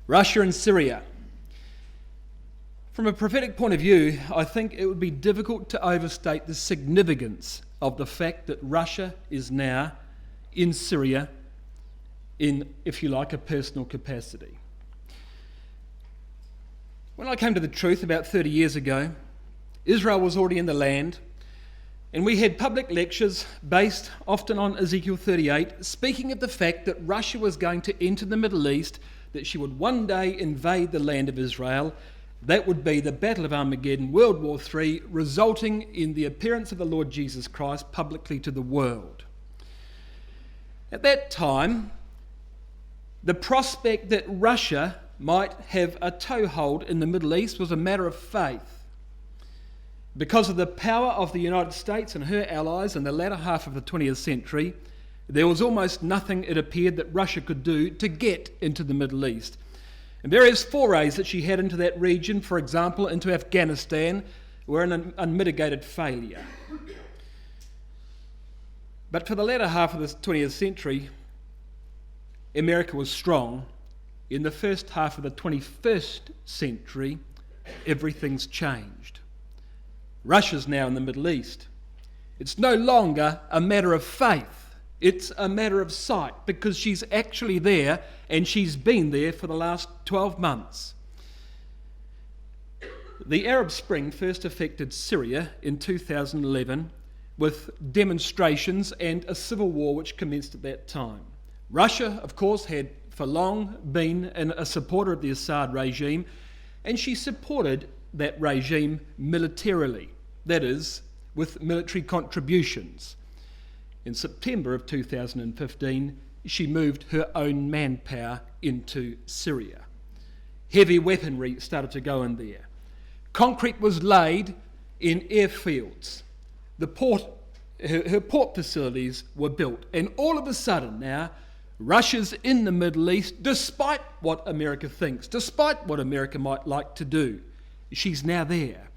Russia and Syria. From a prophetic point of view, I think it would be difficult to overstate the significance of the fact that Russia is now in Syria in, if you like, a personal capacity. When I came to the truth about 30 years ago, Israel was already in the land, and we had public lectures based often on Ezekiel 38, speaking of the fact that Russia was going to enter the Middle East, that she would one day invade the land of Israel. That would be the Battle of Armageddon, World War III, resulting in the appearance of the Lord Jesus Christ publicly to the world. At that time, the prospect that Russia might have a toehold in the Middle East was a matter of faith. Because of the power of the United States and her allies in the latter half of the 20th century, there was almost nothing, it appeared, that Russia could do to get into the Middle East. And various forays that she had into that region, for example, into Afghanistan, were an unmitigated failure. But for the latter half of the 20th century, America was strong. In the first half of the 21st century, everything's changed. Russia's now in the Middle East. It's no longer a matter of faith. It's a matter of sight, because she's actually there, and she's been there for the last 12 months. The Arab Spring first affected Syria in 2011 with demonstrations and a civil war which commenced at that time. Russia, of course, had for long been a supporter of the Assad regime, and she supported that regime militarily, that is, with military contributions. In September of 2015, she moved her own manpower into Syria. Heavy weaponry started to go in there. Concrete was laid in airfields. Her port facilities were built. And all of a sudden now, Russia's in the Middle East, despite what America thinks, despite what America might like to do. She's now there.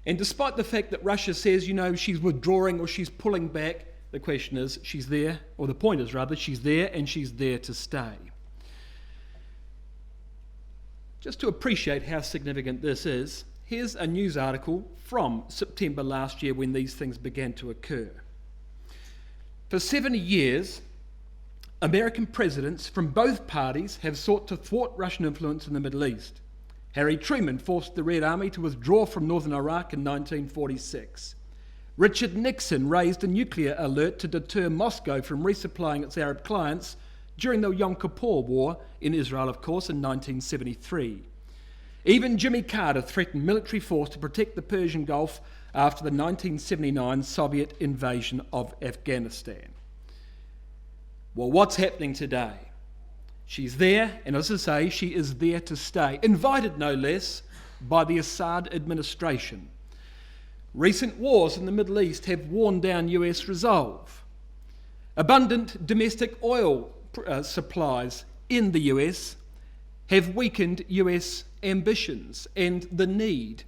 And despite the fact that Russia says, she's withdrawing or she's pulling back, the question is, she's there, or the point is rather, she's there and she's there to stay. Just to appreciate how significant this is, here's a news article from September last year when these things began to occur. For 70 years, American presidents from both parties have sought to thwart Russian influence in the Middle East. Harry Truman forced the Red Army to withdraw from northern Iraq in 1946. Richard Nixon raised a nuclear alert to deter Moscow from resupplying its Arab clients during the Yom Kippur War in Israel, of course, in 1973. Even Jimmy Carter threatened military force to protect the Persian Gulf after the 1979 Soviet invasion of Afghanistan. Well, what's happening today? She's there, and as I say, she is there to stay, invited no less by the Assad administration. Recent wars in the Middle East have worn down US resolve. Abundant domestic oil supplies in the US have weakened US ambitions and the need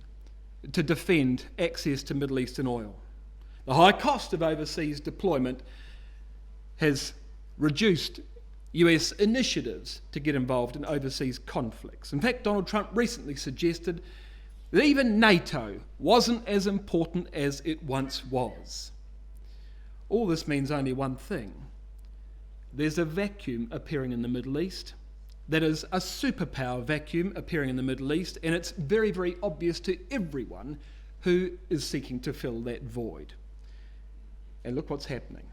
to defend access to Middle Eastern oil. The high cost of overseas deployment has reduced US initiatives to get involved in overseas conflicts. In fact, Donald Trump recently suggested that even NATO wasn't as important as it once was. All this means only one thing. There's a vacuum appearing in the Middle East. That is a superpower vacuum appearing in the Middle East, and it's very, very obvious to everyone who is seeking to fill that void. And look what's happening.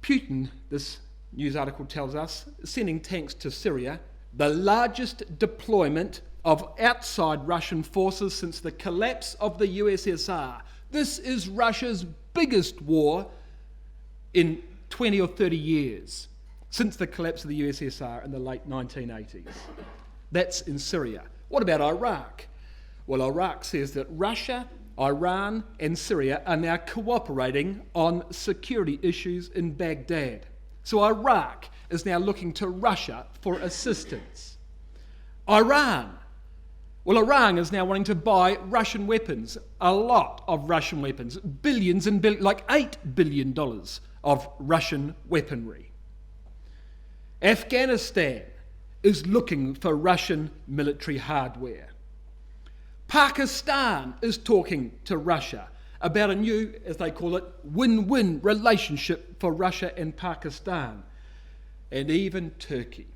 Putin, this news article tells us, sending tanks to Syria, the largest deployment of outside Russian forces since the collapse of the USSR. This is Russia's biggest war in 20 or 30 years, since the collapse of the USSR in the late 1980s. That's in Syria. What about Iraq? Well, Iraq says that Russia, Iran and Syria are now cooperating on security issues in Baghdad. So Iraq is now looking to Russia for assistance. Iran is now wanting to buy Russian weapons, a lot of Russian weapons, billions and billions, like $8 billion of Russian weaponry. Afghanistan is looking for Russian military hardware. Pakistan is talking to Russia about a new, as they call it, win-win relationship for Russia and Pakistan. And even Turkey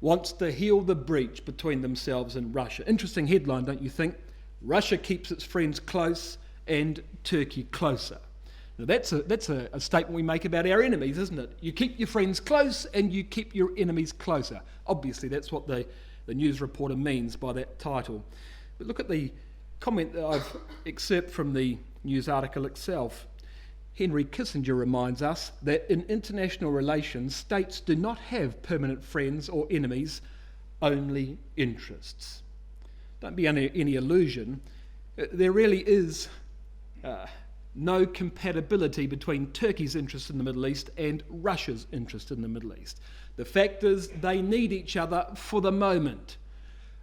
wants to heal the breach between themselves and Russia. Interesting headline, don't you think? Russia keeps its friends close and Turkey closer. Now that's a statement we make about our enemies, isn't it? You keep your friends close and you keep your enemies closer. Obviously, that's what the news reporter means by that title. But look at the comment that I've excerpt from the news article itself. Henry Kissinger reminds us that in international relations, states do not have permanent friends or enemies, only interests. Don't be under any illusion. There really is no compatibility between Turkey's interest in the Middle East and Russia's interest in the Middle East. The fact is they need each other for the moment.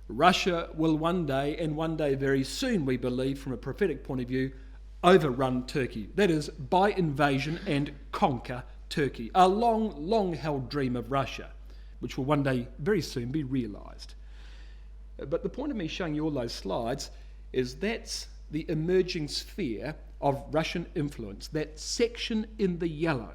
Russia will one day very soon, we believe, from a prophetic point of view, overrun Turkey. That is, by invasion and conquer Turkey. A long held dream of Russia, which will one day very soon be realised. But the point of me showing you all those slides is that's the emerging sphere of Russian influence, that section in the yellow.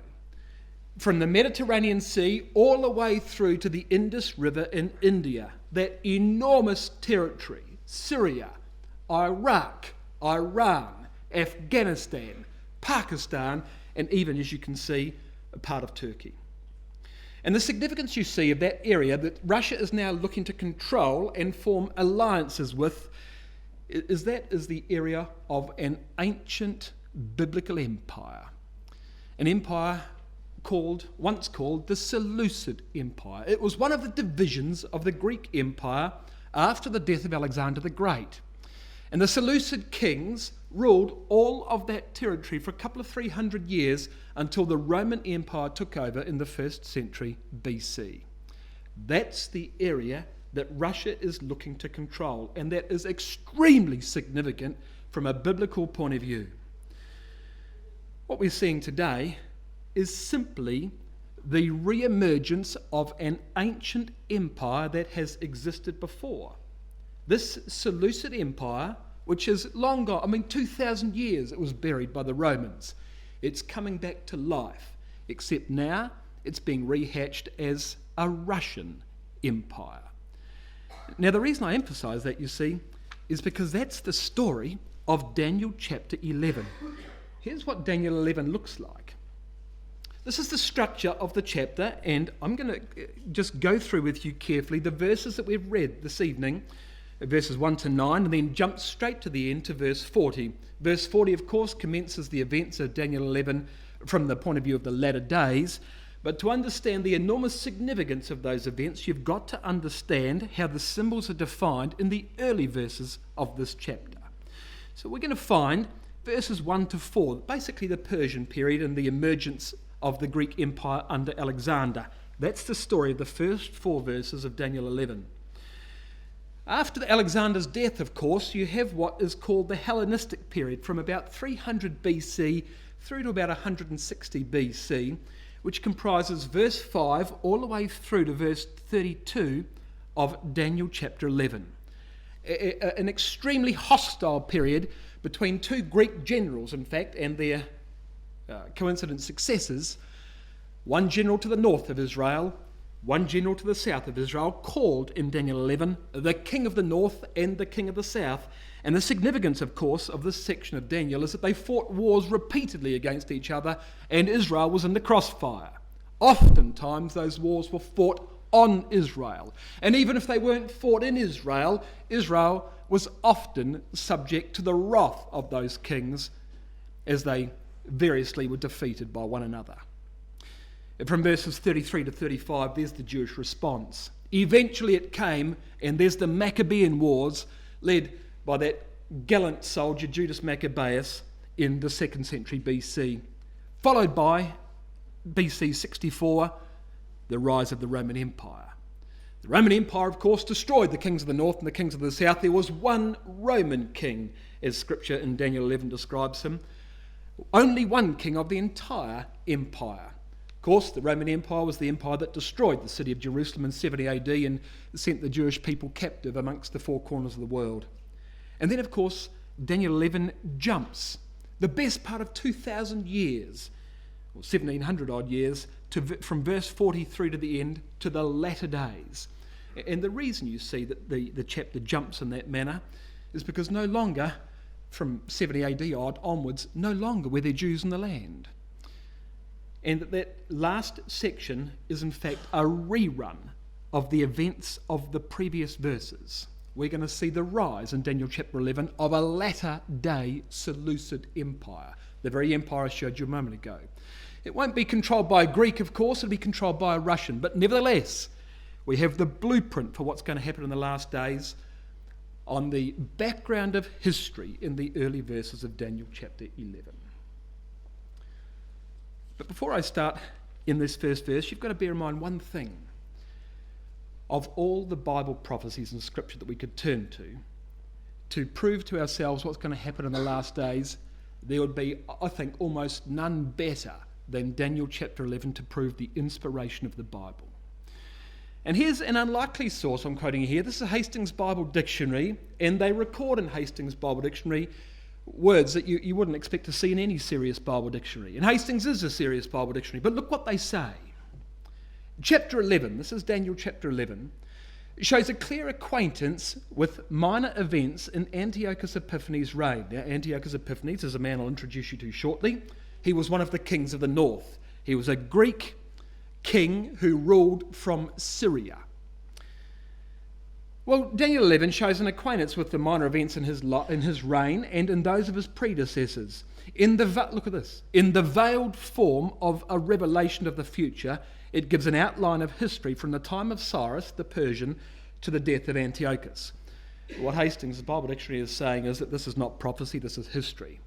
From the Mediterranean Sea all the way through to the Indus River in India, that enormous territory, Syria, Iraq, Iran, Afghanistan, Pakistan, and even, as you can see, a part of Turkey. And the significance you see of that area that Russia is now looking to control and form alliances with is the area of an ancient biblical empire. An empire once called the Seleucid Empire. It was one of the divisions of the Greek Empire after the death of Alexander the Great. And the Seleucid kings ruled all of that territory for a couple of 300 years until the Roman Empire took over in the 1st century BC. That's the area that Russia is looking to control, and that is extremely significant from a biblical point of view. What we're seeing today is simply the re-emergence of an ancient empire that has existed before. This Seleucid Empire, which is long gone, 2,000 years it was buried by the Romans. It's coming back to life, except now it's being rehatched as a Russian empire. Now, the reason I emphasise that, you see, is because that's the story of Daniel chapter 11. Here's what Daniel 11 looks like. This is the structure of the chapter, and I'm going to just go through with you carefully the verses that we've read this evening, verses 1 to 9, and then jump straight to the end to verse 40. Verse 40, of course, commences the events of Daniel 11 from the point of view of the latter days. But to understand the enormous significance of those events, you've got to understand how the symbols are defined in the early verses of this chapter. So we're going to find verses 1 to 4, basically the Persian period and the emergence of the Greek Empire under Alexander. That's the story of the first 4 verses of Daniel 11. After Alexander's death, of course, you have what is called the Hellenistic period from about 300 BC through to about 160 BC, which comprises verse 5 all the way through to verse 32 of Daniel chapter 11. An extremely hostile period between 2 Greek generals, in fact, and their coincident successors, one general to the north of Israel, one general to the south of Israel, called in Daniel 11 the king of the north and the king of the south. And the significance, of course, of this section of Daniel is that they fought wars repeatedly against each other, and Israel was in the crossfire. Oftentimes those wars were fought on Israel. And even if they weren't fought in Israel, Israel was often subject to the wrath of those kings as they variously were defeated by one another. From verses 33 to 35, there's the Jewish response. Eventually it came, and there's the Maccabean Wars, led by that gallant soldier Judas Maccabeus in the 2nd century BC, followed by BC 64, the rise of the Roman Empire. The Roman Empire, of course, destroyed the kings of the north and the kings of the south. There was one Roman king, as Scripture in Daniel 11 describes him. Only one king of the entire empire. Of course, the Roman Empire was the empire that destroyed the city of Jerusalem in 70 AD and sent the Jewish people captive amongst the four corners of the world. And then, of course, Daniel 11 jumps the best part of 2,000 years, or 1,700 odd years, from verse 40 through to the end, to the latter days. And the reason you see that the chapter jumps in that manner is because no longer, from 70 AD odd onwards, no longer were there Jews in the land. And that last section is in fact a rerun of the events of the previous verses. We're going to see the rise in Daniel chapter 11 of a latter-day Seleucid empire, the very empire I showed you a moment ago. It won't be controlled by a Greek, of course, it'll be controlled by a Russian, but nevertheless, we have the blueprint for what's going to happen in the last days on the background of history in the early verses of Daniel chapter 11. But before I start in this first verse, you've got to bear in mind one thing. Of all the Bible prophecies in Scripture that we could turn to prove to ourselves what's going to happen in the last days, there would be, I think, almost none better than Daniel chapter 11 to prove the inspiration of the Bible. And here's an unlikely source I'm quoting here. This is Hastings Bible Dictionary, and they record in Hastings Bible Dictionary words that you wouldn't expect to see in any serious Bible dictionary. And Hastings is a serious Bible dictionary, but look what they say. Chapter 11, this is Daniel chapter 11, shows a clear acquaintance with minor events in Antiochus Epiphanes' reign. Now, Antiochus Epiphanes is a man I'll introduce you to shortly. He was one of the kings of the north. He was a Greek king who ruled from Syria. Well, Daniel 11 shows an acquaintance with the minor events in his reign and in those of his predecessors. Look at this. In the veiled form of a revelation of the future, it gives an outline of history from the time of Cyrus the Persian to the death of Antiochus. What Hastings, the Bible Dictionary, is saying is that this is not prophecy, this is history.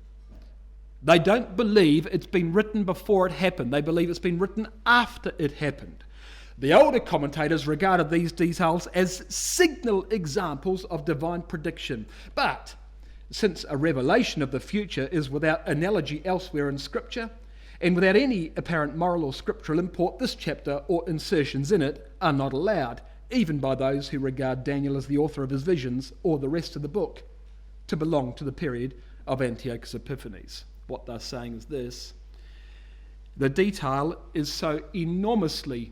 They don't believe it's been written before it happened. They believe it's been written after it happened. The older commentators regarded these details as signal examples of divine prediction. But since a revelation of the future is without analogy elsewhere in Scripture, and without any apparent moral or scriptural import, this chapter or insertions in it are not allowed, even by those who regard Daniel as the author of his visions or the rest of the book to belong to the period of Antiochus Epiphanes. What they're saying is this: the detail is so enormously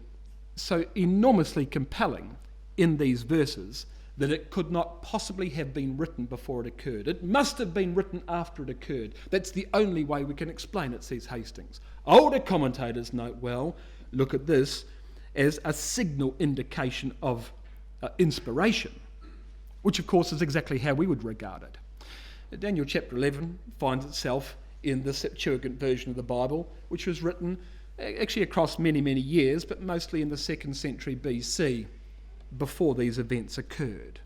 compelling in these verses that it could not possibly have been written before it occurred. It must have been written after it occurred. That's the only way we can explain it, says Hastings. Older commentators note, well, look at this as a signal indication of inspiration, which of course is exactly how we would regard it. Daniel chapter 11 finds itself in the Septuagint version of the Bible, which was written actually across many, many years, but mostly in the 2nd century BC, before these events occurred.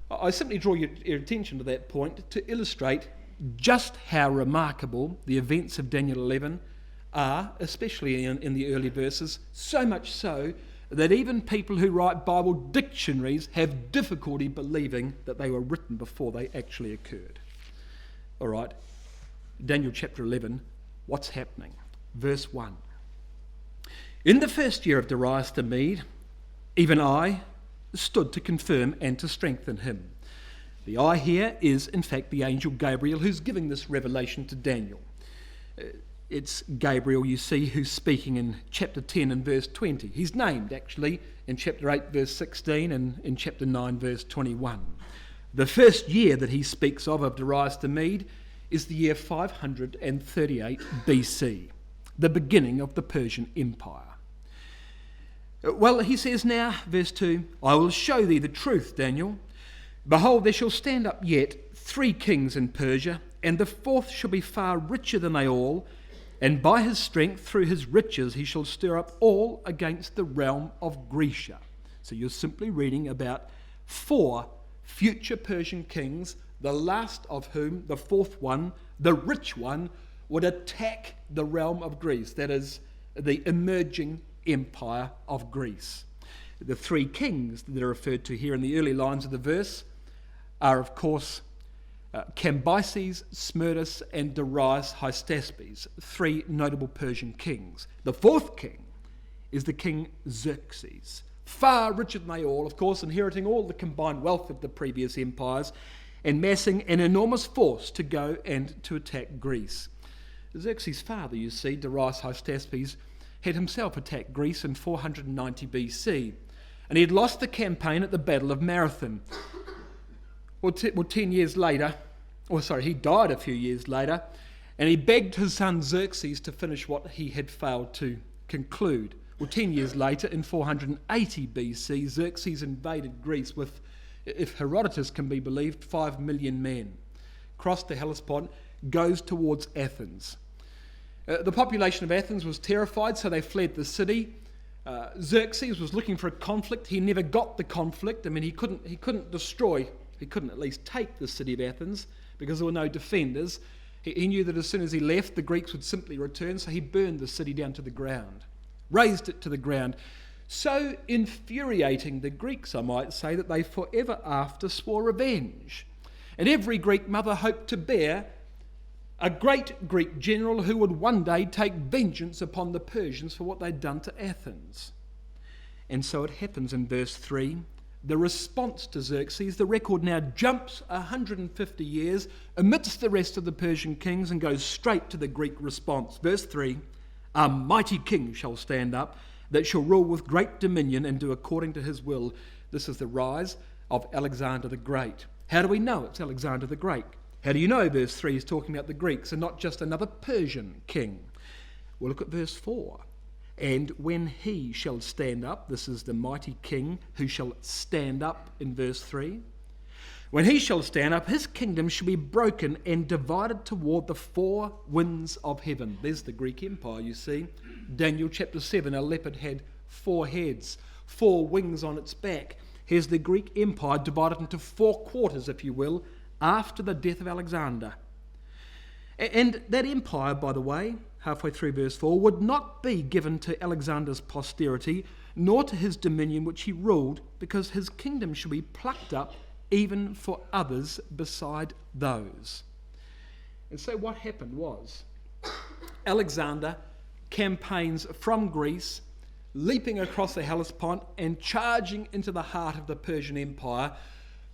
I simply draw your attention to that point to illustrate just how remarkable the events of Daniel 11 are, especially in the early verses, so much so that even people who write Bible dictionaries have difficulty believing that they were written before they actually occurred. All right, Daniel chapter 11, what's happening? Verse 1. In the first year of Darius the Mede, even I stood to confirm and to strengthen him. The I here is, in fact, the angel Gabriel who's giving this revelation to Daniel. It's Gabriel, you see, who's speaking in chapter 10 and verse 20. He's named, actually, in chapter 8, verse 16 and in chapter 9, verse 21. The first year that he speaks of Darius the Mede, is the year 538 BC, the beginning of the Persian Empire. Well, he says now, verse 2, I will show thee the truth, Daniel. Behold, there shall stand up yet 3 kings in Persia, and the 4th shall be far richer than they all, and by his strength, through his riches, he shall stir up all against the realm of Grecia. So you're simply reading about 4 future Persian kings, the last of whom, the 4th one, the rich one, would attack the realm of Greece, that is, the emerging empire of Greece. The 3 kings that are referred to here in the early lines of the verse are, of course, Cambyses, Smerdis, and Darius Hystaspes, 3 notable Persian kings. The 4th king is the king Xerxes, far richer than they all, of course, inheriting all the combined wealth of the previous empires and massing an enormous force to go and to attack Greece. Xerxes' father, you see, Darius Hystaspes, had himself attacked Greece in 490 BC, and he had lost the campaign at the Battle of Marathon. Well, 10 years later, he died a few years later, and he begged his son Xerxes to finish what he had failed to conclude. Well, 10 years later, in 480 BC, Xerxes invaded Greece with, if Herodotus can be believed, 5 million men, crossed the Hellespont, goes towards Athens. The population of Athens was terrified, so they fled the city. Xerxes was looking for a conflict. He never got the conflict. I mean, he couldn't at least take the city of Athens because there were no defenders. He knew that as soon as he left, the Greeks would simply return, so he burned the city down to the ground, razed it to the ground, so infuriating the Greeks, I might say, that they forever after swore revenge. And every Greek mother hoped to bear a great Greek general who would one day take vengeance upon the Persians for what they'd done to Athens. And so it happens in verse 3. The response to Xerxes, the record now jumps 150 years amidst the rest of the Persian kings and goes straight to the Greek response. Verse 3, a mighty king shall stand up that shall rule with great dominion and do according to his will. This is the rise of Alexander the Great. How do we know it's Alexander the Great? How do you know verse 3 is talking about the Greeks and not just another Persian king? Well, look at verse 4. And when he shall stand up, this is the mighty king who shall stand up in verse 3. When he shall stand up, his kingdom shall be broken and divided toward the 4 winds of heaven. There's the Greek Empire, you see. Daniel chapter 7, a leopard had 4 heads, 4 wings on its back. Here's the Greek Empire divided into 4 quarters, if you will, after the death of Alexander. And that empire, by the way, halfway through verse 4, would not be given to Alexander's posterity, nor to his dominion which he ruled, because his kingdom shall be plucked up even for others beside those. And so what happened was, Alexander campaigns from Greece, leaping across the Hellespont and charging into the heart of the Persian Empire,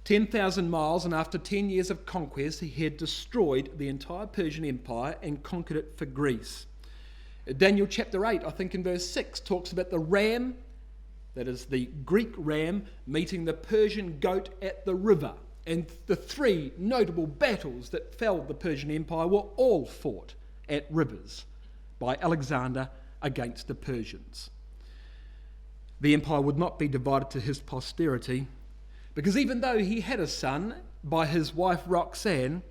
10,000 miles, and after 10 years of conquest, he had destroyed the entire Persian Empire and conquered it for Greece. Daniel chapter 8, I think in verse 6, talks about the ram, that is the Greek ram, meeting the Persian goat at the river. And the 3 notable battles that felled the Persian Empire were all fought at rivers by Alexander against the Persians. The empire would not be divided to his posterity, because even though he had a son by his wife Roxanne,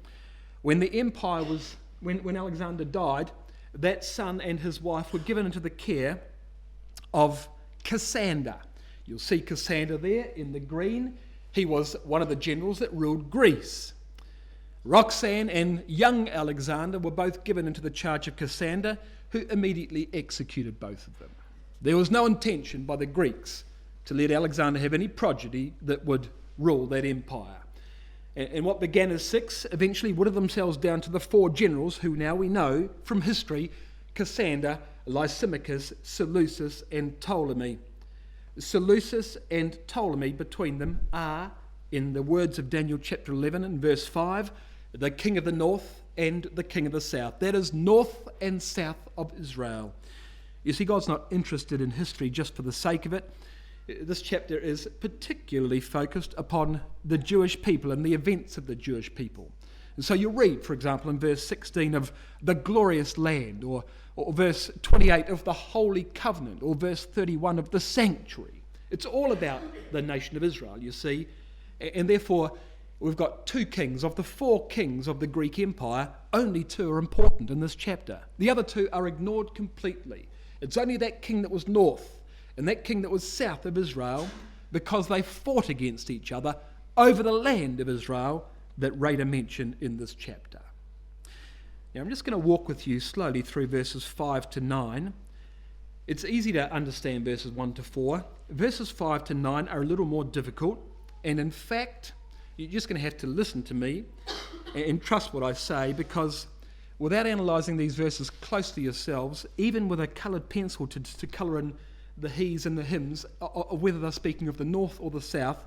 when Alexander died, that son and his wife were given into the care of Cassander. You'll see Cassander there in the green. He was one of the generals that ruled Greece. Roxanne and young Alexander were both given into the charge of Cassander, who immediately executed both of them. There was no intention by the Greeks to let Alexander have any progeny that would rule that empire. And what began as 6 eventually whittled themselves down to the 4 generals who now we know from history: Cassander, Lysimachus, Seleucus and Ptolemy. Seleucus and Ptolemy between them are, in the words of Daniel chapter 11 and verse 5, the king of the north and the king of the south. That is north and south of Israel. You see, God's not interested in history just for the sake of it. This chapter is particularly focused upon the Jewish people and the events of the Jewish people. And so you read, for example, in verse 16 of the glorious land, or verse 28 of the holy covenant, or verse 31 of the sanctuary. It's all about the nation of Israel, you see. And therefore, we've got 2 kings. Of the 4 kings of the Greek Empire, only 2 are important in this chapter. The other 2 are ignored completely. It's only that king that was north and that king that was south of Israel, because they fought against each other over the land of Israel, that Rada mentioned in this chapter. Now I'm just going to walk with you slowly through verses 5 to 9. It's easy to understand verses 1 to 4. Verses 5 to 9 are a little more difficult, and in fact, You're just going to have to listen to me and trust what I say, because without analysing these verses closely yourselves, even with a coloured pencil to colour in the he's and the hymns, whether they're speaking of the north or the south,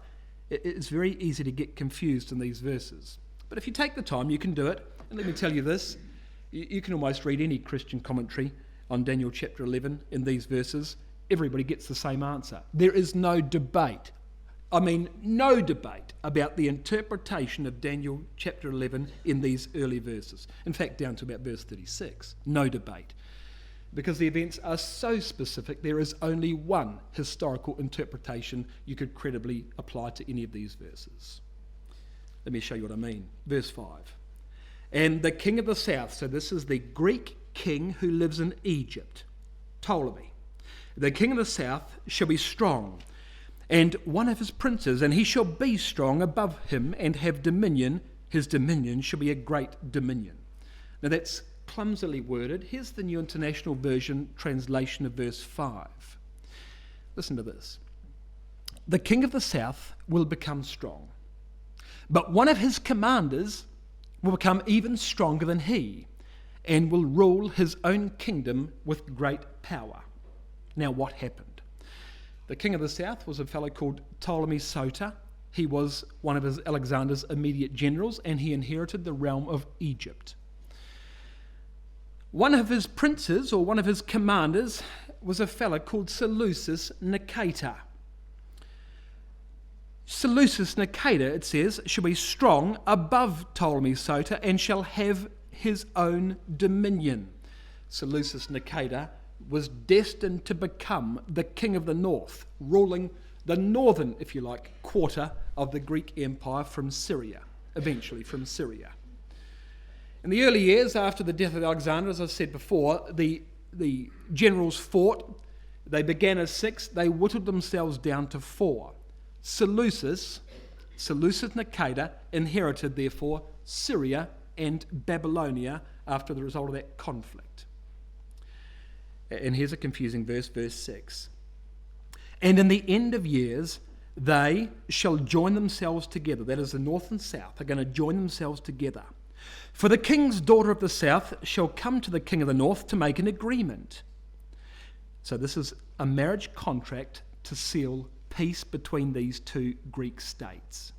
it's very easy to get confused in these verses. But if you take the time, you can do it. And let me tell you this, you can almost read any Christian commentary on Daniel chapter 11 in these verses. Everybody gets the same answer. There is no debate. No debate about the interpretation of Daniel chapter 11 in these early verses. In fact, down to about verse 36. No debate. Because the events are so specific, there is only one historical interpretation you could credibly apply to any of these verses. Let me show you what I mean. Verse 5. And the king of the south, so this is the Greek king who lives in Egypt, Ptolemy. The king of the south shall be strong, and one of his princes, and he shall be strong above him and have dominion. His dominion shall be a great dominion. Now that's clumsily worded. Here's the New International Version translation of verse 5. Listen to this. The king of the south will become strong, but one of his commanders will become even stronger than he, and will rule his own kingdom with great power. Now what happened? The king of the south was a fellow called Ptolemy Soter. He was one of Alexander's immediate generals, and he inherited the realm of Egypt. One of his princes, or one of his commanders, was a fellow called Seleucus Nicator. Seleucus Nicator, it says, shall be strong above Ptolemy Soter and shall have his own dominion. Seleucus Nicator was destined to become the king of the north, ruling the northern, if you like, quarter of the Greek Empire from Syria, eventually from Syria. In the early years after the death of Alexander, as I said before, the generals fought. They began as 6, they whittled themselves down to 4. Seleucus Nicator inherited, therefore, Syria and Babylonia after the result of that conflict. And here's a confusing verse, verse 6. And in the end of years, they shall join themselves together. That is, the north and south are going to join themselves together. For the king's daughter of the south shall come to the king of the north to make an agreement. So this is a marriage contract to seal peace between these two Greek states.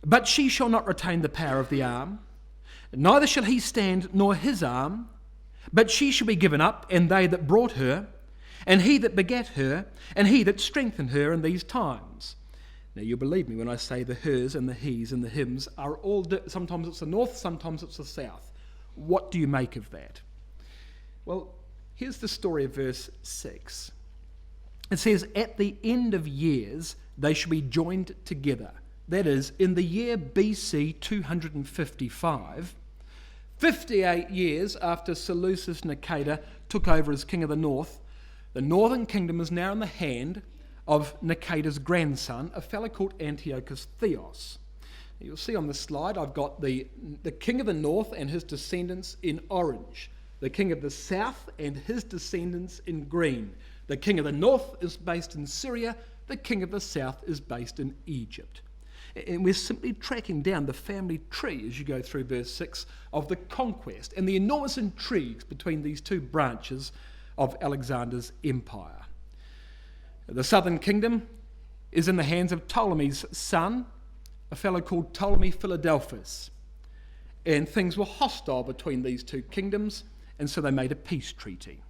But she shall not retain the power of the arm, neither shall he stand nor his arm, but she shall be given up, and they that brought her, and he that begat her, and he that strengthened her in these times. Now you'll believe me when I say the hers and the he's and the hims are all, sometimes it's the north, sometimes it's the south. What do you make of that? Well, here's the story of verse 6. It says, at the end of years, they shall be joined together. That is, in the year BC 255, 58 years after Seleucus Nicator took over as king of the north, the northern kingdom is now in the hand of Nicator's grandson, a fellow called Antiochus Theos. You'll see on the slide I've got the king of the north and his descendants in orange, the king of the south and his descendants in green. The king of the north is based in Syria, the king of the south is based in Egypt. And we're simply tracking down the family tree as you go through verse 6 of the conquest and the enormous intrigues between these two branches of Alexander's empire. The southern kingdom is in the hands of Ptolemy's son, a fellow called Ptolemy Philadelphus. And things were hostile between these two kingdoms, and so they made a peace treaty.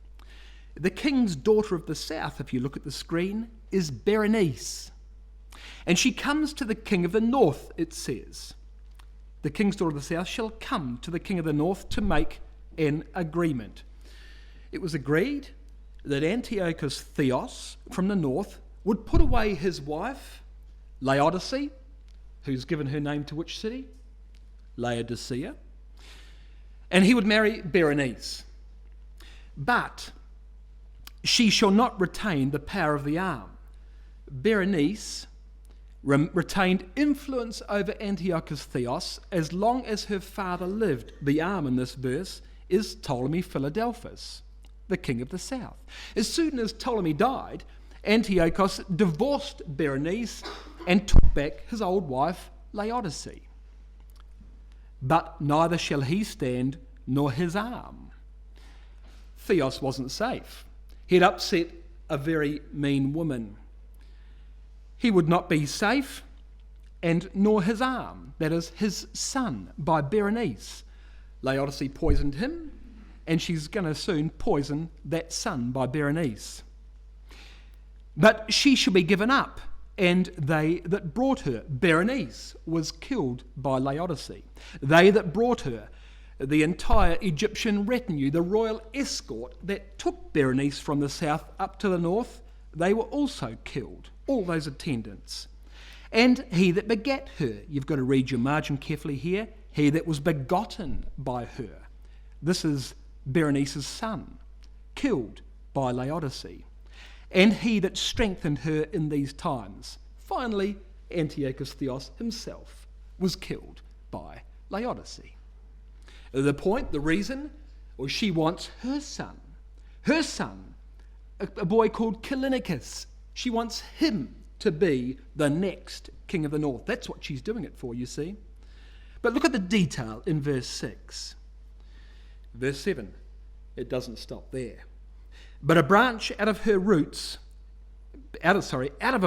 The king's daughter of the south, if you look at the screen, is Berenice. And she comes to the king of the north, it says. The king's daughter of the south shall come to the king of the north to make an agreement. It was agreed that Antiochus Theos from the north would put away his wife, Laodice, who's given her name to which city? Laodicea. And he would marry Berenice. But she shall not retain the power of the arm. Berenice retained influence over Antiochus Theos as long as her father lived. The arm in this verse is Ptolemy Philadelphus, the king of the south. As soon as Ptolemy died, Antiochus divorced Berenice and took back his old wife Laodice. But neither shall he stand nor his arm. Theos wasn't safe. He'd upset a very mean woman. He would not be safe, and nor his arm, that is, his son, by Berenice. Laodice poisoned him, and she's going to soon poison that son by Berenice. But she shall be given up, and they that brought her, Berenice, was killed by Laodice. They that brought her, the entire Egyptian retinue, the royal escort that took Berenice from the south up to the north, they were also killed, all those attendants. And he that begat her, you've got to read your margin carefully here, he that was begotten by her. This is Berenice's son, killed by Laodice. And he that strengthened her in these times. Finally, Antiochus Theos himself was killed by Laodice. The point, the reason, was she wants her son, a boy called Callinicus. She wants him to be the next king of the north. That's what she's doing it for, you see. But look at the detail in verse 6. Verse 7, it doesn't stop there. But a branch out of a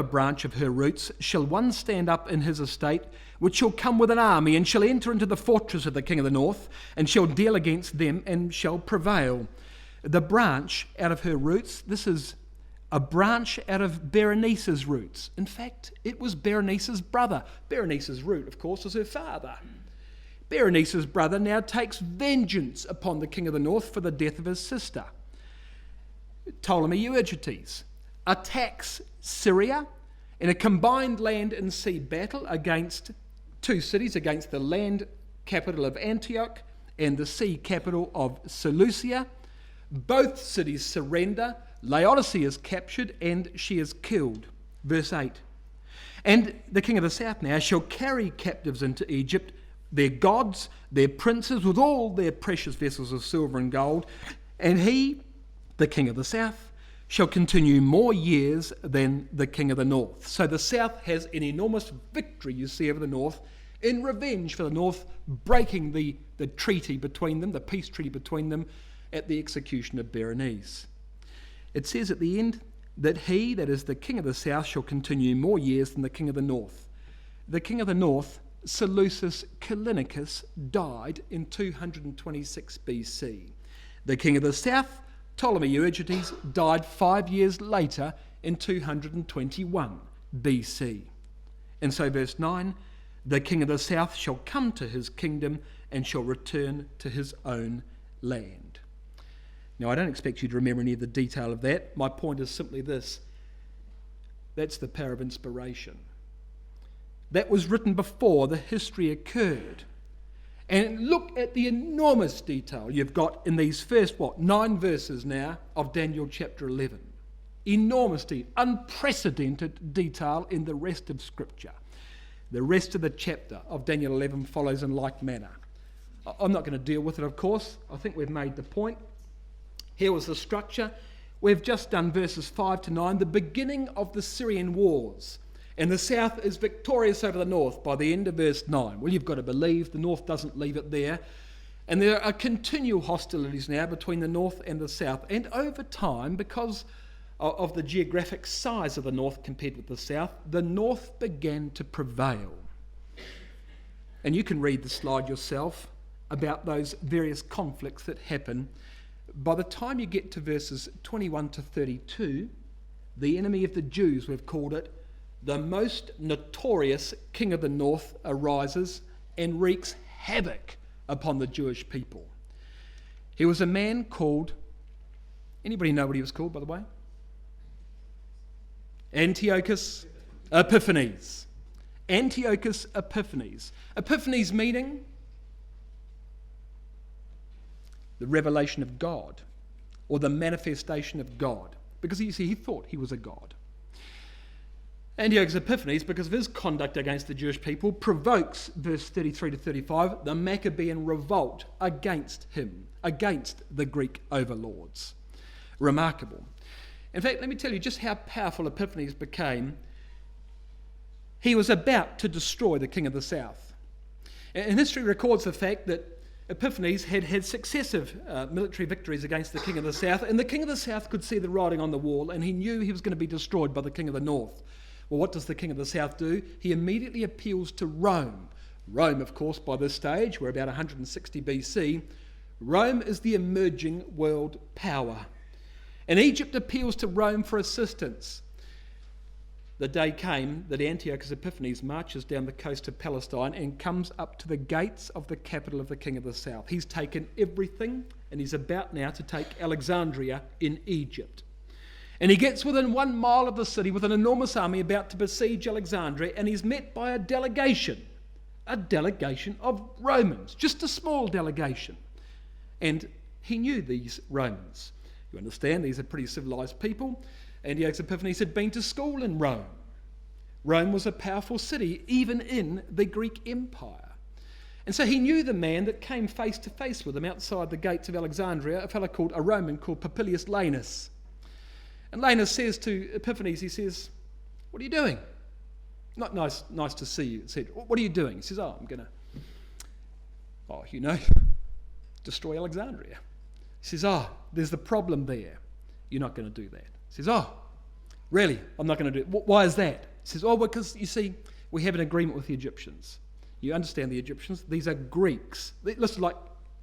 branch of her roots shall one stand up in his estate, which shall come with an army, and shall enter into the fortress of the king of the north, and shall deal against them, and shall prevail. The branch out of her roots, this is a branch out of Berenice's roots. In fact, it was Berenice's brother. Berenice's root, of course, was her father. Berenice's brother now takes vengeance upon the king of the north for the death of his sister. Ptolemy Euergetes attacks Syria in a combined land and sea battle against two cities, against the land capital of Antioch and the sea capital of Seleucia. Both cities surrender. Laodice is captured and she is killed. Verse 8. And the king of the south now shall carry captives into Egypt, their gods, their princes, with all their precious vessels of silver and gold. And he, the king of the south, shall continue more years than the king of the north. So the south has an enormous victory, you see, over the north, in revenge for the north breaking the treaty between them, the peace treaty between them, at the execution of Berenice. It says at the end that he, that is the king of the south, shall continue more years than the king of the north. The king of the north, Seleucus Callinicus, died in 226 BC. The king of the south, Ptolemy Euergetes, died 5 years later in 221 BC. And so verse 9, the king of the south shall come to his kingdom and shall return to his own land. Now, I don't expect you to remember any of the detail of that. My point is simply this. That's the power of inspiration. That was written before the history occurred. And look at the enormous detail you've got in these first, 9 verses now of Daniel chapter 11. Enormous detail, unprecedented detail in the rest of Scripture. The rest of the chapter of Daniel 11 follows in like manner. I'm not going to deal with it, of course. I think we've made the point. Here was the structure. We've just done verses 5 to 9, the beginning of the Syrian wars. And the south is victorious over the north by the end of verse 9. Well, you've got to believe the north doesn't leave it there. And there are continual hostilities now between the north and the south. And over time, because of the geographic size of the north compared with the north began to prevail. And you can read the slide yourself about those various conflicts that happen. By the time you get to verses 21 to 32, the enemy of the Jews, we've called it, the most notorious king of the north, arises and wreaks havoc upon the Jewish people. He was a man called, anybody know what he was called, by the way? Antiochus Epiphanes. Antiochus Epiphanes. Epiphanes meaning the revelation of God, or the manifestation of God, because you see, he thought he was a god. Antiochus Epiphanes, because of his conduct against the Jewish people, provokes, verse 33 to 35, the Maccabean revolt against him, against the Greek overlords. Remarkable. In fact, let me tell you just how powerful Epiphanes became. he was about to destroy the king of the south. And history records the fact that Epiphanes had successive military victories against the king of the south, and the king of the south could see the writing on the wall, and he knew he was going to be destroyed by the king of the north. Well, what does the king of the south do? He immediately appeals to Rome. Rome, of course, by this stage, we're about 160 BC, Rome is the emerging world power. And Egypt appeals to Rome for assistance. The day came that Antiochus Epiphanes marches down the coast of Palestine and comes up to the gates of the capital of the king of the south. He's taken everything, and he's about now to take Alexandria in Egypt. And he gets within 1 mile of the city with an enormous army about to besiege Alexandria, and he's met by a delegation of Romans, just a small delegation. And he knew these Romans. You understand, these are pretty civilized people. Antiochus Epiphanes had been to school in Rome. Rome was a powerful city, even in the Greek Empire. And so he knew the man that came face to face with him outside the gates of Alexandria, a Roman called Popilius Lanus. And Lanus says to Epiphanes, he says, "What are you doing?" "Not nice to see you." He said, "What are you doing?" He says, "I'm going to, destroy Alexandria." He says, "There's the problem there. You're not going to do that." He says, "Really? I'm not going to do it. Why is that?" He says, "Because, you see, we have an agreement with the Egyptians. You understand the Egyptians? These are Greeks. They're listed like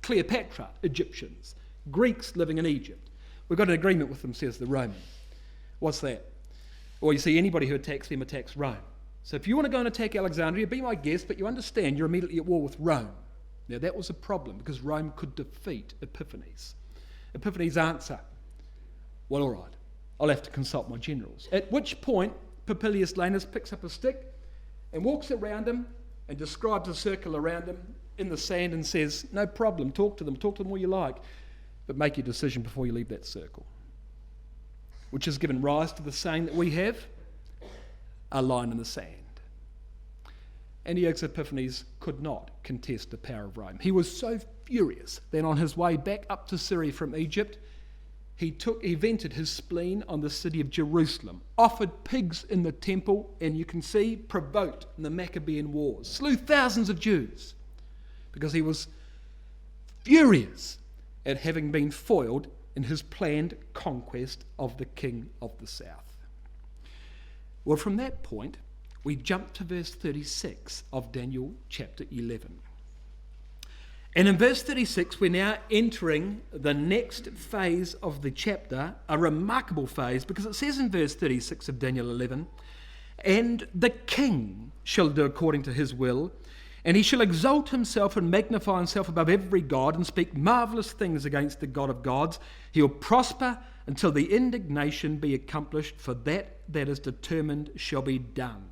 Cleopatra, Egyptians. Greeks living in Egypt. We've got an agreement with them," says the Roman. "What's that?" "Well, you see, anybody who attacks them attacks Rome. So if you want to go and attack Alexandria, be my guest, but you understand you're immediately at war with Rome." Now, that was a problem because Rome could defeat Epiphanes. Epiphanes' answer, "Well, all right, I'll have to consult my generals." At which point, Popilius Lanus picks up a stick and walks around him and describes a circle around him in the sand and says, "No problem, talk to them all you like, but make your decision before you leave that circle." Which has given rise to the saying that we have, a line in the sand. Antiochus Epiphanes could not contest the power of Rome. He was so furious that on his way back up to Syria from Egypt, he vented his spleen on the city of Jerusalem, offered pigs in the temple, and you can see, provoked in the Maccabean Wars, slew thousands of Jews, because he was furious at having been foiled in his planned conquest of the king of the south. Well, from that point, we jump to verse 36 of Daniel chapter 11. And in verse 36, we're now entering the next phase of the chapter, a remarkable phase, because it says in verse 36 of Daniel 11, "And the king shall do according to his will, and he shall exalt himself and magnify himself above every god and speak marvellous things against the God of gods. He will prosper until the indignation be accomplished, for that is determined shall be done."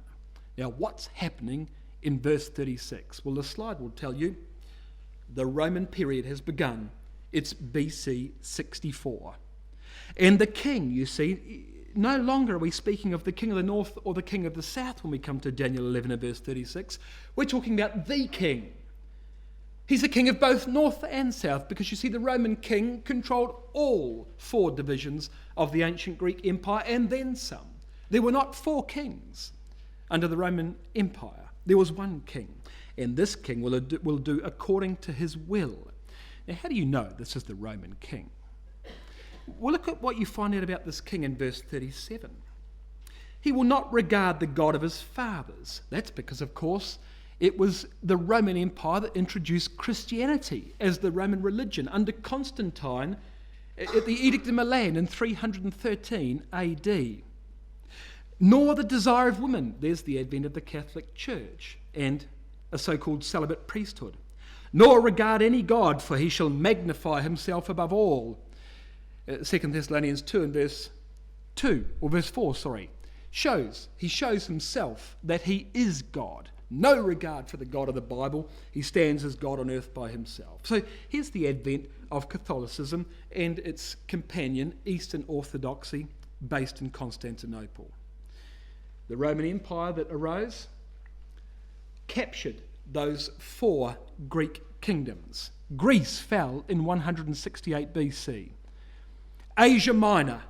Now, what's happening in verse 36? Well, the slide will tell you the Roman period has begun. It's BC 64. And the king, you see, no longer are we speaking of the king of the north or the king of the south when we come to Daniel 11 and verse 36. We're talking about the king. He's the king of both north and south, because you see, the Roman king controlled all 4 divisions of the ancient Greek Empire and then some. There were not 4 kings under the Roman Empire. There was one king, and this king will do according to his will. Now, how do you know this is the Roman king? Well, look at what you find out about this king in verse 37. He will not regard the God of his fathers. That's because, of course, it was the Roman Empire that introduced Christianity as the Roman religion under Constantine at the Edict of Milan in 313 AD. Nor the desire of women. There's the advent of the Catholic Church and a so-called celibate priesthood. Nor regard any God, for he shall magnify himself above all. 2 Thessalonians 2 and verse 4, he shows himself that he is God. No regard for the God of the Bible. He stands as God on earth by himself. So here's the advent of Catholicism and its companion, Eastern Orthodoxy, based in Constantinople. The Roman Empire that arose captured those 4 Greek kingdoms. Greece fell in 168 BC. Asia Minor,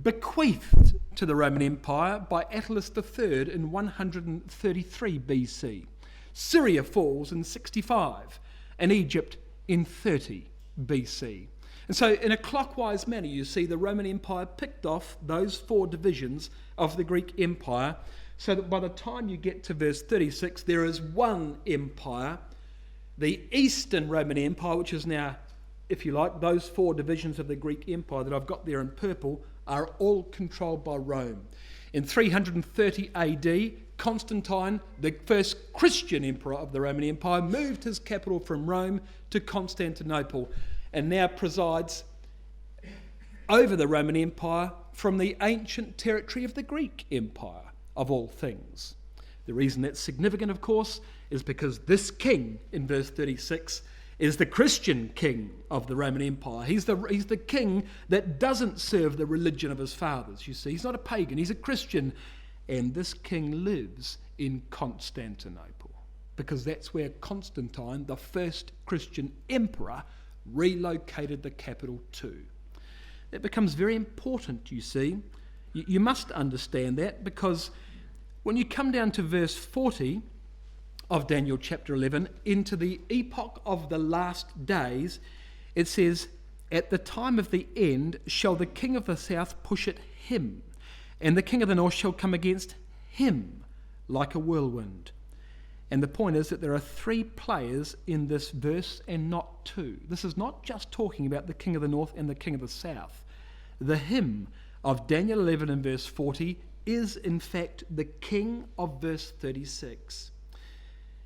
bequeathed to the Roman Empire by Attalus III in 133 BC. Syria falls in 65 and Egypt in 30 BC. And so in a clockwise manner, you see the Roman Empire picked off those 4 divisions of the Greek Empire, so that by the time you get to verse 36, there is one empire, the Eastern Roman Empire, which is now, if you like, those 4 divisions of the Greek Empire that I've got there in purple are all controlled by Rome. In 330 AD, Constantine, the first Christian emperor of the Roman Empire, moved his capital from Rome to Constantinople and now presides over the Roman Empire from the ancient territory of the Greek Empire, of all things. The reason that's significant, of course, is because this king in verse 36 is the Christian king of the Roman Empire. He's the king that doesn't serve the religion of his fathers, you see. He's not a pagan, he's a Christian. And this king lives in Constantinople because that's where Constantine, the first Christian emperor, relocated the capital to. That becomes very important, you see. You must understand that, because when you come down to verse 40 of Daniel chapter 11, into the epoch of the last days, it says, "At the time of the end shall the king of the south push at him, and the king of the north shall come against him like a whirlwind." And the point is that there are 3 players in this verse and not 2. This is not just talking about the king of the north and the king of the south. The him of Daniel 11 and verse 40 is in fact the king of verse 36.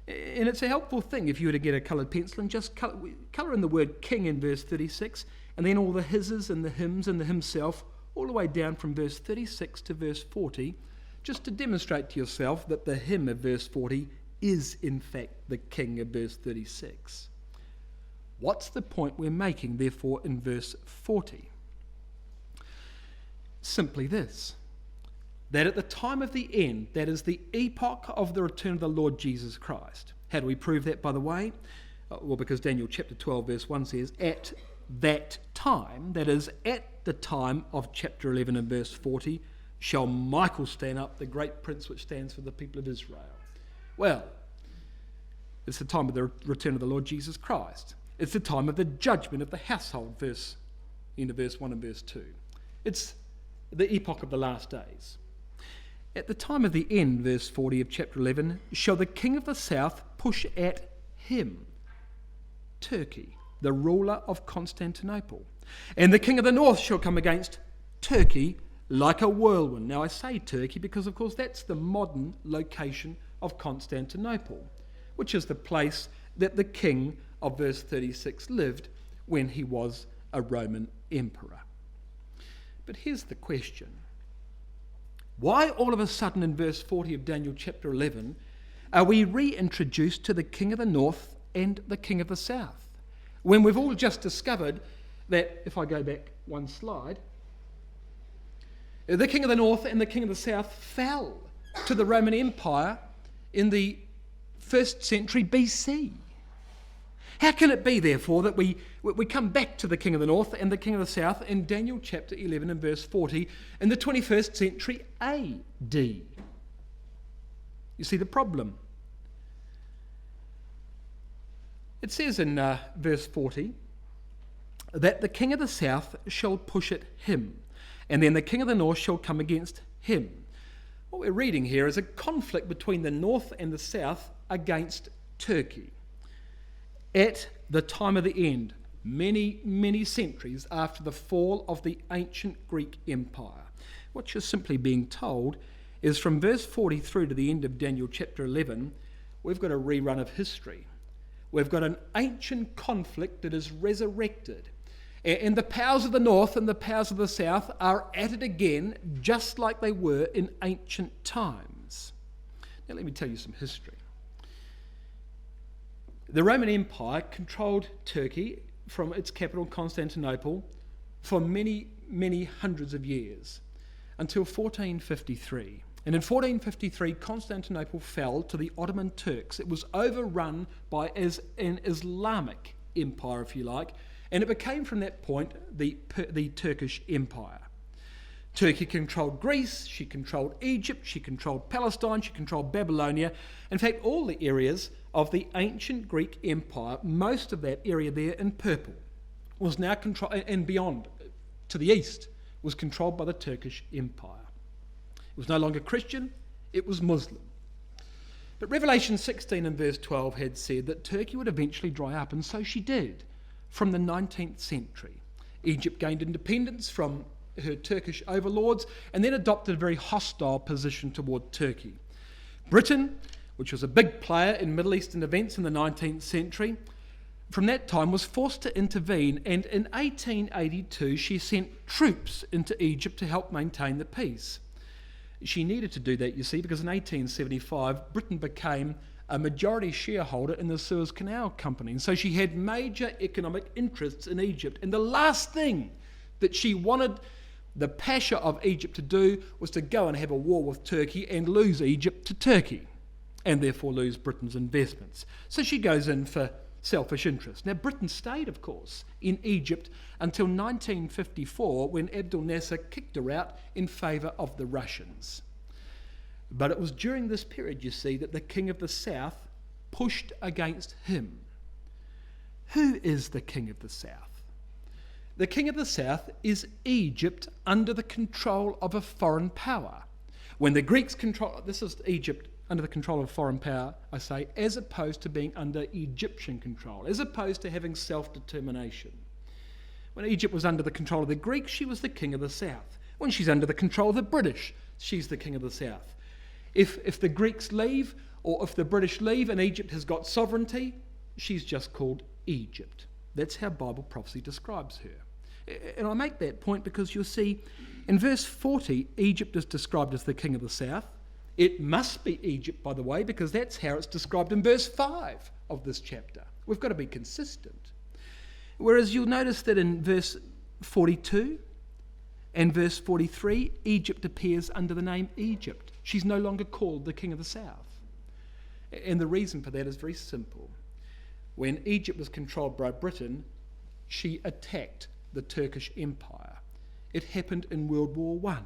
And it's a helpful thing if you were to get a coloured pencil and just colour in the word king in verse 36, and then all the hises and the hymns and the himself all the way down from verse 36 to verse 40, just to demonstrate to yourself that the hymn of verse 40 is in fact the king of verse 36. What's the point we're making, therefore, in verse 40? Simply this: that at the time of the end, that is the epoch of the return of the Lord Jesus Christ. How do we prove that, by the way? Well, because Daniel chapter 12 verse 1 says, "At that time," that is, at the time of chapter 11 and verse 40, "shall Michael stand up, the great prince which stands for the people of Israel." Well, it's the time of the return of the Lord Jesus Christ. It's the time of the judgment of the household, into verse 1 and verse 2. It's the epoch of the last days. At the time of the end, verse 40 of chapter 11, "shall the king of the south push at him," Turkey, the ruler of Constantinople. "And the king of the north shall come against Turkey like a whirlwind." Now I say Turkey because, of course, that's the modern location of Constantinople, which is the place that the king of verse 36 lived when he was a Roman emperor. But here's the question. Why all of a sudden in verse 40 of Daniel chapter 11 are we reintroduced to the king of the north and the king of the south, when we've all just discovered that, if I go back one slide, the king of the north and the king of the south fell to the Roman Empire in the 1st century BC? How can it be, therefore, that we come back to the king of the north and the king of the south in Daniel chapter 11 and verse 40 in the 21st century AD? You see the problem. It says in verse 40 that the king of the south shall push at him, and then the king of the north shall come against him. What we're reading here is a conflict between the north and the south against Turkey. At the time of the end, many, many centuries after the fall of the ancient Greek Empire, what you're simply being told is from verse 40 through to the end of Daniel chapter 11, we've got a rerun of history. We've got an ancient conflict that is resurrected. And the powers of the north and the powers of the south are at it again, just like they were in ancient times. Now let me tell you some history. The Roman Empire controlled Turkey from its capital Constantinople for many, many hundreds of years, until 1453. And in 1453, Constantinople fell to the Ottoman Turks. It was overrun by an Islamic empire, if you like, and it became from that point the Turkish Empire. Turkey controlled Greece, she controlled Egypt, she controlled Palestine, she controlled Babylonia. In fact, all the areas of the ancient Greek Empire, most of that area there in purple, was now controlled, and beyond, to the east, was controlled by the Turkish Empire. It was no longer Christian, it was Muslim. But Revelation 16 and verse 12 had said that Turkey would eventually dry up, and so she did, from the 19th century. Egypt gained independence from her Turkish overlords and then adopted a very hostile position toward Turkey. Britain, which was a big player in Middle Eastern events in the 19th century, from that time was forced to intervene, and in 1882 she sent troops into Egypt to help maintain the peace. She needed to do that, you see, because in 1875 Britain became a majority shareholder in the Suez Canal Company, and so she had major economic interests in Egypt, and the last thing that she wanted the Pasha of Egypt to do was to go and have a war with Turkey and lose Egypt to Turkey, and therefore lose Britain's investments. So she goes in for selfish interest. Now, Britain stayed, of course, in Egypt until 1954, when Abdel Nasser kicked her out in favour of the Russians. But it was during this period, you see, that the King of the South pushed against him. Who is the King of the South? The King of the South is Egypt under the control of a foreign power. When the Greeks control, this is Egypt under the control of a foreign power, I say, as opposed to being under Egyptian control, as opposed to having self-determination. When Egypt was under the control of the Greeks, she was the King of the South. When she's under the control of the British, she's the King of the South. If the Greeks leave, or if the British leave and Egypt has got sovereignty, she's just called Egypt. That's how Bible prophecy describes her. And I make that point because you'll see in verse 40, Egypt is described as the King of the South. It must be Egypt, by the way, because that's how it's described in verse 5 of this chapter. We've got to be consistent. Whereas you'll notice that in verse 42 and verse 43, Egypt appears under the name Egypt. She's no longer called the King of the South. And the reason for that is very simple. When Egypt was controlled by Britain, she attacked the Turkish Empire. It happened in World War I.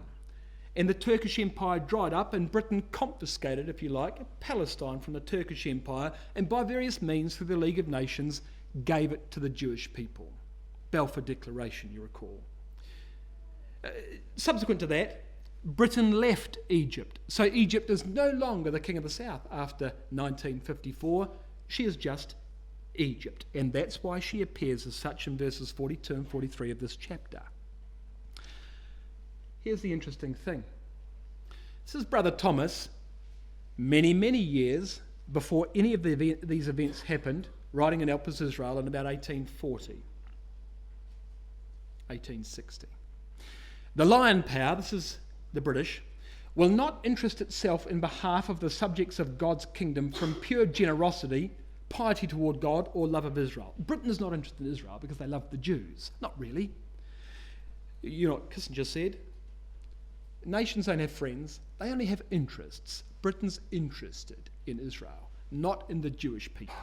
And the Turkish Empire dried up, and Britain confiscated, if you like, Palestine from the Turkish Empire, and by various means through the League of Nations gave it to the Jewish people. Balfour Declaration, you recall. Subsequent to that, Britain left Egypt. So Egypt is no longer the King of the South after 1954. She is just Egypt, and that's why she appears as such in verses 42 and 43 of this chapter. Here's the interesting thing. This is Brother Thomas, many, many years before any of these events happened, writing in Elpis, Israel in about 1840, 1860. The lion power, this is the British, will not interest itself in behalf of the subjects of God's kingdom from pure generosity, piety toward God, or love of Israel. Britain is not interested in Israel because they love the Jews. Not really. You know what Kissinger said? Nations don't have friends, they only have interests. Britain's interested in Israel, not in the Jewish people.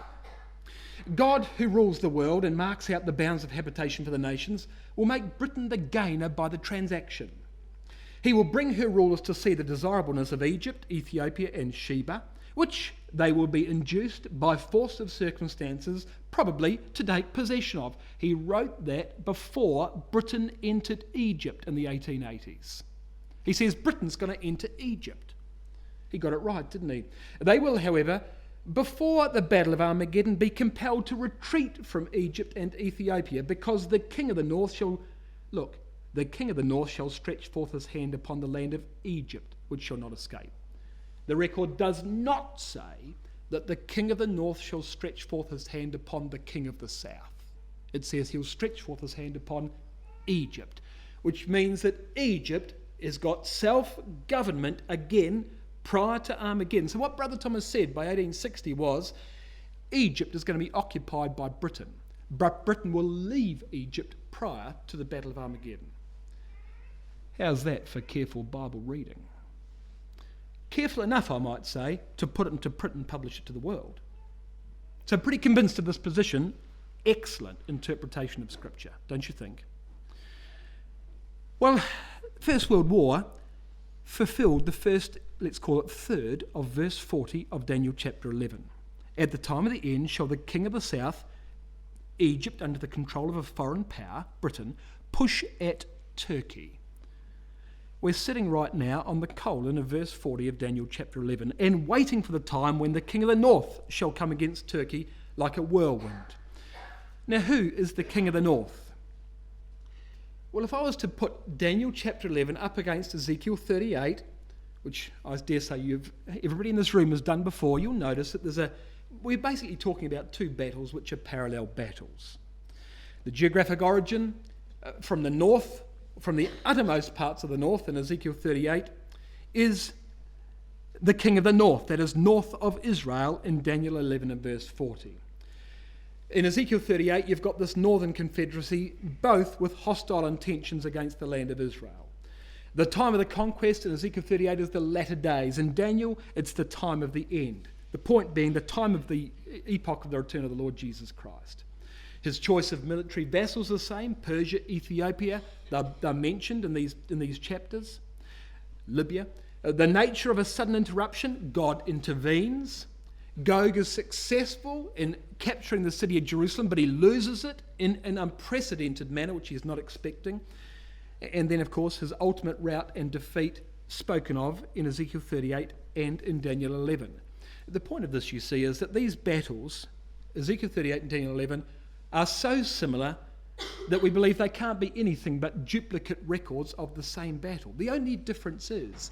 God, who rules the world and marks out the bounds of habitation for the nations, will make Britain the gainer by the transaction. He will bring her rulers to see the desirableness of Egypt, Ethiopia and Sheba, which they will be induced by force of circumstances probably to take possession of. He wrote that before Britain entered Egypt in the 1880s. He says Britain's going to enter Egypt. He got it right, didn't he? They will, however, before the Battle of Armageddon, be compelled to retreat from Egypt and Ethiopia, because the King of the North shall, the King of the North shall stretch forth his hand upon the land of Egypt, which shall not escape. The record does not say that the King of the North shall stretch forth his hand upon the King of the South. It says he'll stretch forth his hand upon Egypt, which means that Egypt has got self-government again prior to Armageddon. So what Brother Thomas said by 1860 was Egypt is going to be occupied by Britain, but Britain will leave Egypt prior to the Battle of Armageddon. How's that for careful Bible reading? Careful enough, I might say, to put it into print and publish it to the world. So pretty convinced of this position. Excellent interpretation of Scripture, don't you think? Well, First World War fulfilled the first, let's call it third, of verse 40 of Daniel chapter 11. At the time of the end shall the king of the south, Egypt, under the control of a foreign power, Britain, push at Turkey. We're sitting right now on the colon of verse 40 of Daniel chapter 11 and waiting for the time when the king of the north shall come against Turkey like a whirlwind. Now, who is the king of the north? Well, if I was to put Daniel chapter 11 up against Ezekiel 38, which I dare say everybody in this room has done before, you'll notice that we're basically talking about two battles which are parallel battles. The geographic origin from the north, from the uttermost parts of the north in Ezekiel 38, is the king of the north, that is north of Israel in Daniel 11 and verse 40. In Ezekiel 38, you've got this northern confederacy, both with hostile intentions against the land of Israel. The time of the conquest in Ezekiel 38 is the latter days. In Daniel, it's the time of the end. The point being the time of the epoch of the return of the Lord Jesus Christ. His choice of military vassals is the same. Persia, Ethiopia, they're mentioned in these chapters. Libya. The nature of a sudden interruption, God intervenes. Gog is successful in capturing the city of Jerusalem, but he loses it in an unprecedented manner, which he is not expecting. And then, of course, his ultimate rout and defeat spoken of in Ezekiel 38 and in Daniel 11. The point of this, you see, is that these battles, Ezekiel 38 and Daniel 11, are so similar that we believe they can't be anything but duplicate records of the same battle. The only difference is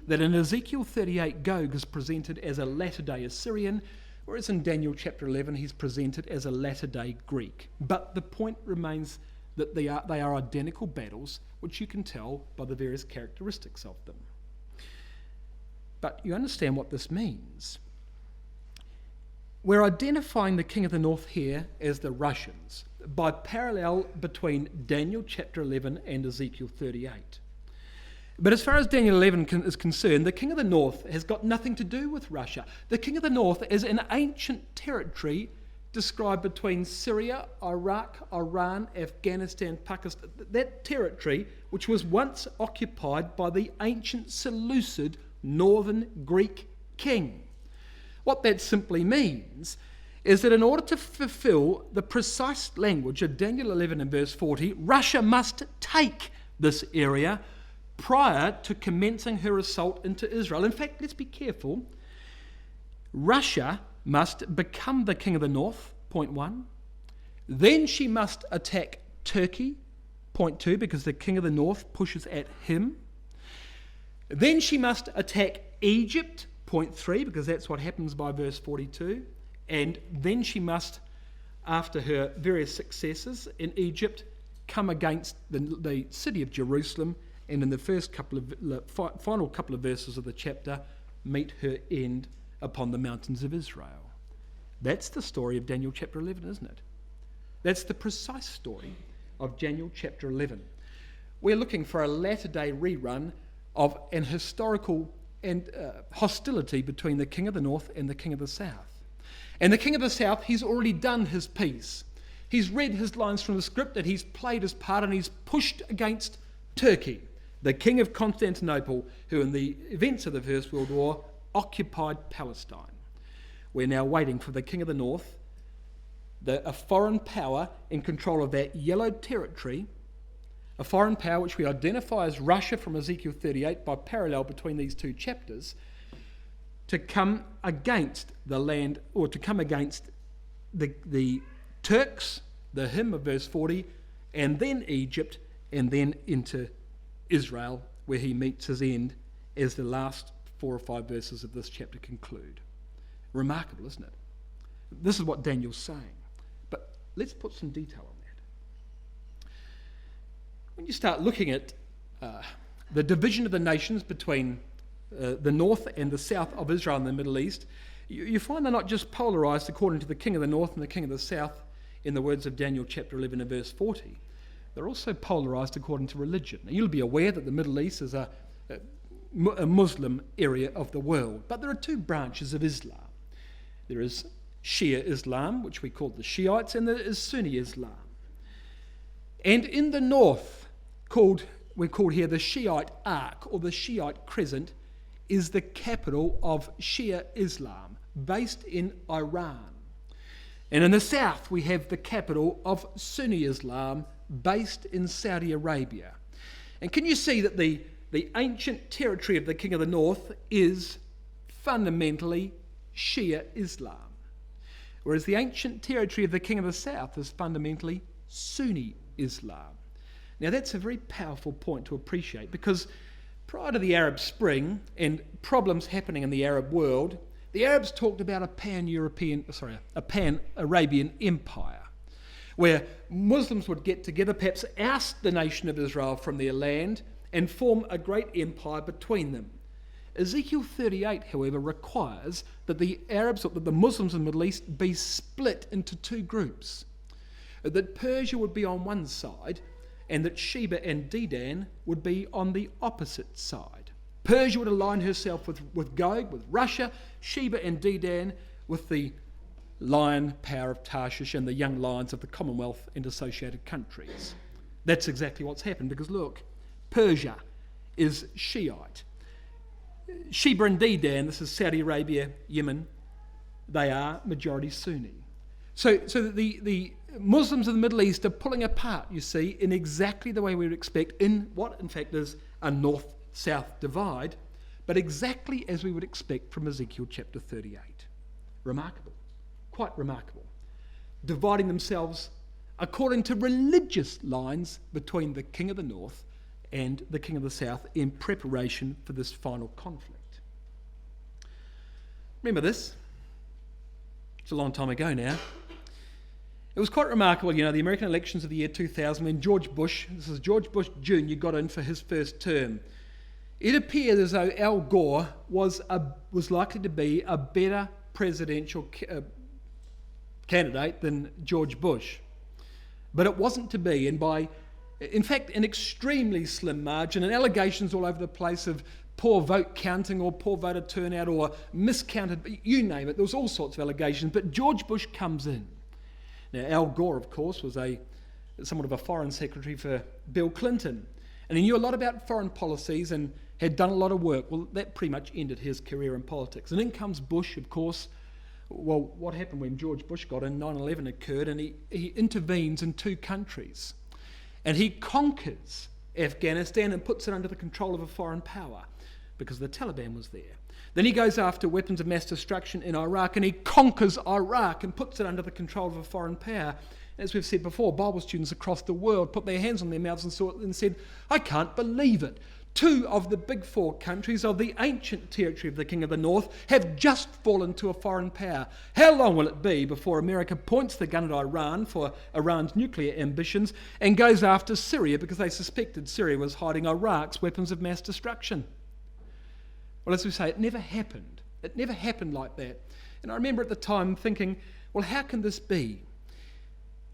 that in Ezekiel 38, Gog is presented as a latter-day Assyrian, whereas in Daniel chapter 11, he's presented as a latter-day Greek. But the point remains that they are identical battles, which you can tell by the various characteristics of them. But you understand what this means. We're identifying the king of the north here as the Russians by parallel between Daniel chapter 11 and Ezekiel 38. But as far as Daniel 11 is concerned, the king of the north has got nothing to do with Russia. The king of the north is an ancient territory described between Syria, Iraq, Iran, Afghanistan, Pakistan. That territory, which was once occupied by the ancient Seleucid northern Greek king. What that simply means is that in order to fulfill the precise language of Daniel 11 and verse 40, Russia must take this area prior to commencing her assault into Israel. In fact, let's be careful. Russia must become the king of the north, point 1. Then she must attack Turkey, point 2, because the king of the north pushes at him. Then she must attack Egypt, point 3, because that's what happens by verse 42. And then she must, after her various successes in Egypt, come against the city of Jerusalem, and in the final couple of verses of the chapter, meet her end upon the mountains of Israel. That's the story of Daniel chapter 11, isn't it? That's the precise story of Daniel chapter 11. We're looking for a latter-day rerun of an historical and hostility between the king of the north and the king of the south. And the king of the south, he's already done his piece. He's read his lines from the script, and he's played his part, and he's pushed against Turkey, the king of Constantinople, who in the events of the First World War occupied Palestine. We're now waiting for the king of the north, a foreign power in control of that yellow territory, a foreign power which we identify as Russia from Ezekiel 38 by parallel between these two chapters, to come against the land, or to come against the Turks, the him of verse 40, and then Egypt, and then into Israel, where he meets his end, as the last 4 or 5 verses of this chapter conclude. Remarkable, isn't it? This is what Daniel's saying. But let's put some detail on that. When you start looking at the division of the nations between the north and the south of Israel in the Middle East, you find they're not just polarised according to the king of the north and the king of the south, in the words of Daniel chapter 11 and verse 40. They're also polarised according to religion. Now, you'll be aware that the Middle East is a Muslim area of the world, but there are 2 branches of Islam. There is Shia Islam, which we call the Shiites, and there is Sunni Islam. And in the north, called we're called here the Shiite Arc, or the Shiite Crescent, is the capital of Shia Islam, based in Iran. And in the south, we have the capital of Sunni Islam, based in Saudi Arabia. And can you see that the ancient territory of the King of the North is fundamentally Shia Islam, whereas the ancient territory of the King of the South is fundamentally Sunni Islam. Now that's a very powerful point to appreciate, because prior to the Arab Spring and problems happening in the Arab world, the Arabs talked about a pan-Arabian empire, where Muslims would get together, perhaps oust the nation of Israel from their land, and form a great empire between them. Ezekiel 38, however, requires that the Arabs, or that the Muslims in the Middle East, be split into two groups. That Persia would be on one side, and that Sheba and Dedan would be on the opposite side. Persia would align herself with Gog, with Russia, Sheba and Dedan with the lion power of Tarshish and the young lions of the Commonwealth and associated countries. That's exactly what's happened, because look, Persia is Shiite. Sheba and Dedan, this is Saudi Arabia, Yemen, they are majority Sunni. So the Muslims of the Middle East are pulling apart, you see, in exactly the way we would expect, in what in fact is a north-south divide, but exactly as we would expect from Ezekiel chapter 38. Remarkable, quite remarkable. Dividing themselves according to religious lines between the King of the North and the King of the South in preparation for this final conflict. Remember this? It's a long time ago now. It was quite remarkable, the American elections of the year 2000, when George Bush, this is George Bush Jr., got in for his first term. It appeared as though Al Gore was likely to be a better presidential candidate than George Bush. But it wasn't to be, and by, in fact, an extremely slim margin, and allegations all over the place of poor vote counting or poor voter turnout or miscounted, you name it, there was all sorts of allegations, but George Bush comes in. Now, Al Gore, of course, was somewhat of a foreign secretary for Bill Clinton, and he knew a lot about foreign policies and had done a lot of work. Well, that pretty much ended his career in politics. And in comes Bush, of course. Well, what happened when George Bush got in? 9/11 occurred, and he intervenes in two countries. And he conquers Afghanistan and puts it under the control of a foreign power, because the Taliban was there. Then he goes after weapons of mass destruction in Iraq, and he conquers Iraq and puts it under the control of a foreign power. As we've said before, Bible students across the world put their hands on their mouths and said, I can't believe it. Two of the big four countries of the ancient territory of the King of the North have just fallen to a foreign power. How long will it be before America points the gun at Iran for Iran's nuclear ambitions and goes after Syria because they suspected Syria was hiding Iraq's weapons of mass destruction? Well, as we say, it never happened. It never happened like that. And I remember at the time thinking, well, how can this be?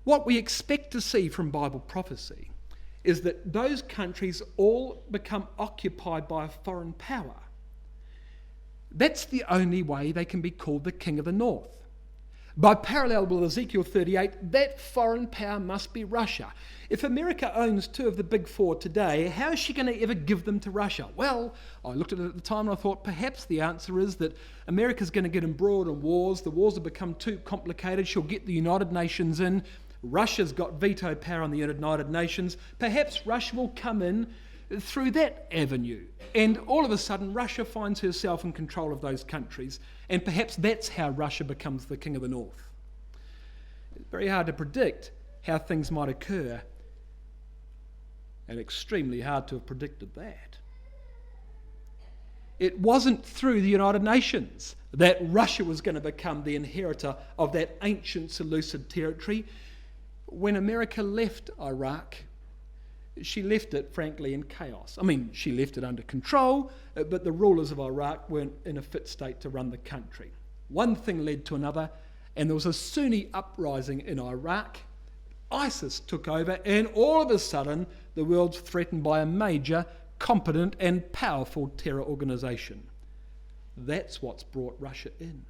What we expect to see from Bible prophecy is that those countries all become occupied by a foreign power. That's the only way they can be called the King of the North. By parallel with Ezekiel 38, that foreign power must be Russia. If America owns two of the big four today, how is she going to ever give them to Russia? Well, I looked at it at the time and I thought perhaps the answer is that America's going to get embroiled in wars. The wars have become too complicated. She'll get the United Nations in. Russia's got veto power on the United Nations. Perhaps Russia will come in through that avenue. And all of a sudden, Russia finds herself in control of those countries. And perhaps that's how Russia becomes the King of the North. It's very hard to predict how things might occur. And extremely hard to have predicted that. It wasn't through the United Nations that Russia was going to become the inheritor of that ancient Seleucid territory. When America left Iraq, she left it, frankly, in chaos. I mean, she left it under control, but the rulers of Iraq weren't in a fit state to run the country. One thing led to another, and there was a Sunni uprising in Iraq. ISIS took over, and all of a sudden, the world's threatened by a major, competent, and powerful terror organisation. That's what's brought Russia in.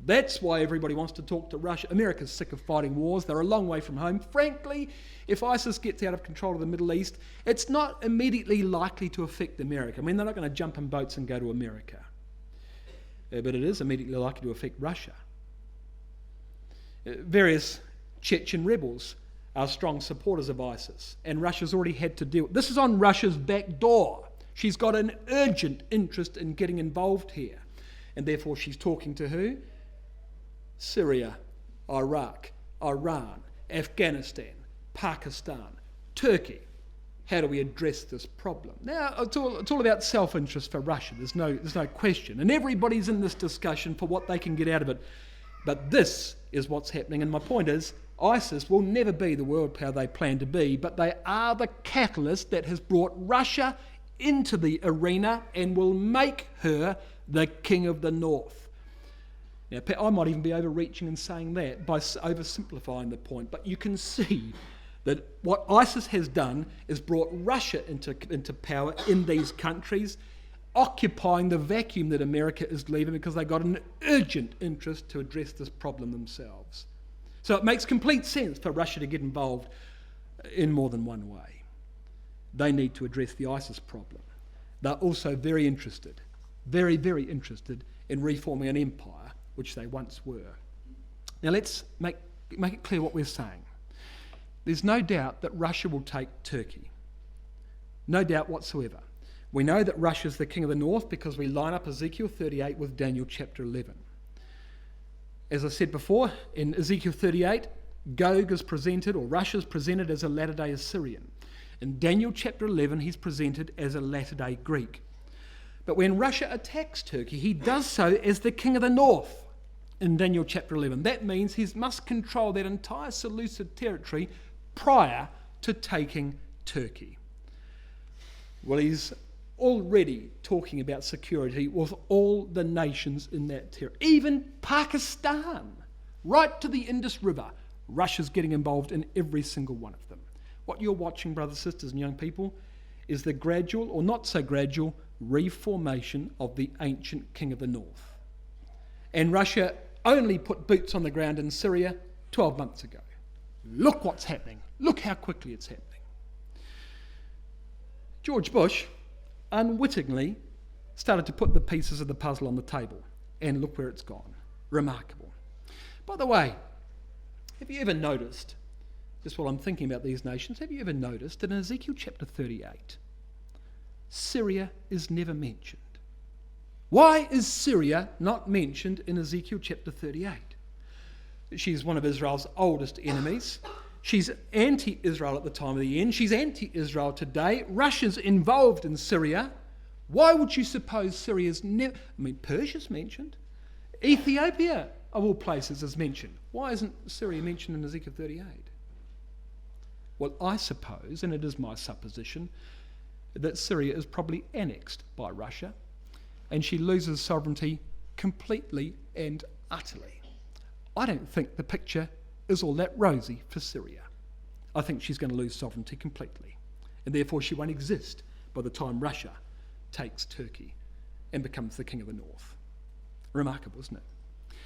That's why everybody wants to talk to Russia. America's sick of fighting wars. They're a long way from home. Frankly, if ISIS gets out of control of the Middle East, it's not immediately likely to affect America. I mean, they're not going to jump in boats and go to America. But it is immediately likely to affect Russia. Various Chechen rebels are strong supporters of ISIS, and Russia's already had to deal. This is on Russia's back door. She's got an urgent interest in getting involved here, and therefore she's talking to who? Syria, Iraq, Iran, Afghanistan, Pakistan, Turkey. How do we address this problem? Now, it's all about self-interest for Russia. There's no question. And everybody's in this discussion for what they can get out of it. But this is what's happening. And my point is, ISIS will never be the world power they plan to be, but they are the catalyst that has brought Russia into the arena and will make her the king of the north. Now, I might even be overreaching and saying that by oversimplifying the point, but you can see that what ISIS has done is brought Russia into power in these countries, occupying the vacuum that America is leaving because they've got an urgent interest to address this problem themselves. So it makes complete sense for Russia to get involved in more than one way. They need to address the ISIS problem. They're also very interested, very, very interested in reforming an empire, which they once were. Now let's make it clear what we're saying. There's no doubt that Russia will take Turkey. No doubt whatsoever. We know that Russia's the king of the north because we line up Ezekiel 38 with Daniel chapter 11. As I said before, in Ezekiel 38, Gog is presented, or Russia's presented as a latter-day Assyrian. In Daniel chapter 11, he's presented as a latter-day Greek. But when Russia attacks Turkey, he does so as the king of the north in Daniel chapter 11. That means he must control that entire Seleucid territory prior to taking Turkey. Well, he's already talking about security with all the nations in that territory. Even Pakistan, right to the Indus River, Russia's getting involved in every single one of them. What you're watching, brothers, sisters and young people, is the gradual, or not so gradual, reformation of the ancient king of the north. And Russia only put boots on the ground in Syria 12 months ago. Look what's happening. Look how quickly it's happening. George Bush unwittingly started to put the pieces of the puzzle on the table, and look where it's gone. Remarkable. By the way, have you ever noticed, just while I'm thinking about these nations, have you ever noticed that in Ezekiel chapter 38, Syria is never mentioned? Why is Syria not mentioned in Ezekiel chapter 38? She's one of Israel's oldest enemies. She's anti-Israel at the time of the end. She's anti-Israel today. Russia's involved in Syria. Why would you suppose Syria's never... Persia's mentioned. Ethiopia, of all places, is mentioned. Why isn't Syria mentioned in Ezekiel 38? Well, I suppose, and it is my supposition, that Syria is probably annexed by Russia, and she loses sovereignty completely and utterly. I don't think the picture is all that rosy for Syria. I think she's going to lose sovereignty completely, and therefore she won't exist by the time Russia takes Turkey and becomes the king of the north. Remarkable, isn't it?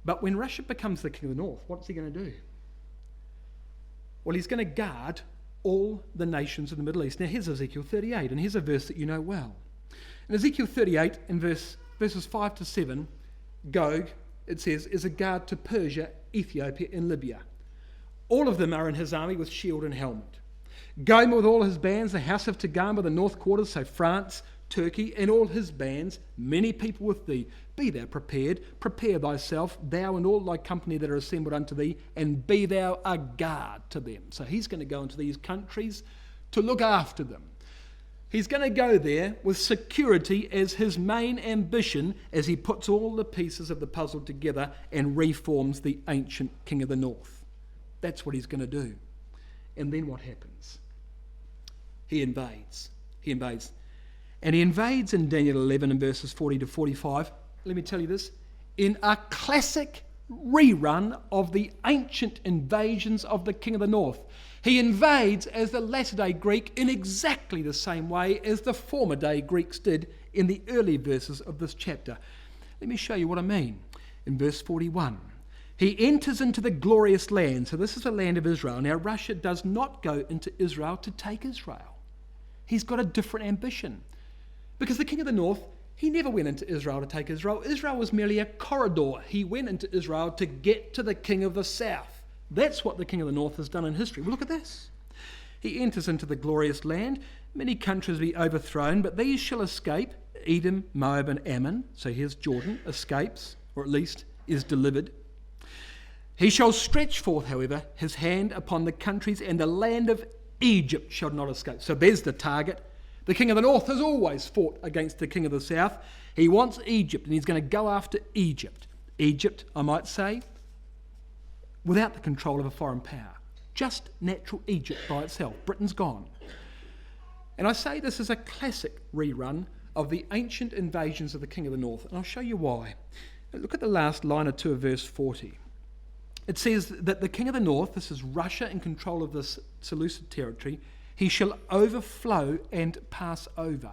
But when Russia becomes the king of the north, what's he going to do? Well, he's going to guard all the nations of the Middle East. Now here's Ezekiel 38, and here's a verse that you know well. In Ezekiel 38, in verses 5 to 7, Gog, it says, is a guard to Persia, Ethiopia, and Libya. All of them are in his army with shield and helmet. Gomer with all his bands, the house of Togarmah, the north quarters, so France, Turkey, and all his bands, many people with thee. Be thou prepared, prepare thyself, thou and all thy company that are assembled unto thee, and be thou a guard to them. So he's going to go into these countries to look after them. He's going to go there with security as his main ambition as he puts all the pieces of the puzzle together and reforms the ancient king of the north. That's what he's going to do. And then what happens? He invades. And he invades in Daniel 11 and verses 40 to 45. Let me tell you this. In a classic rerun of the ancient invasions of the king of the north. He invades as the latter-day Greek in exactly the same way as the former-day Greeks did in the early verses of this chapter. Let me show you what I mean. in verse 41. He enters into the glorious land. So this is the land of Israel. Now Russia does not go into Israel to take Israel. He's got a different ambition. Because the king of the north, he never went into Israel to take Israel. Israel was merely a corridor. He went into Israel to get to the king of the south. That's what the king of the north has done in history. Well, look at this. He enters into the glorious land. Many countries will be overthrown, but these shall escape. Edom, Moab, and Ammon. So here's Jordan, escapes, or at least is delivered. He shall stretch forth, however, his hand upon the countries, and the land of Egypt shall not escape. So there's the target. The king of the north has always fought against the king of the south. He wants Egypt, and he's going to go after Egypt. Egypt, I might say, without the control of a foreign power. Just natural Egypt by itself. Britain's gone. And I say this is a classic rerun of the ancient invasions of the king of the north, and I'll show you why. Look at the last line or two of verse 40. It says that the king of the north, this is Russia in control of this Seleucid territory, he shall overflow and pass over.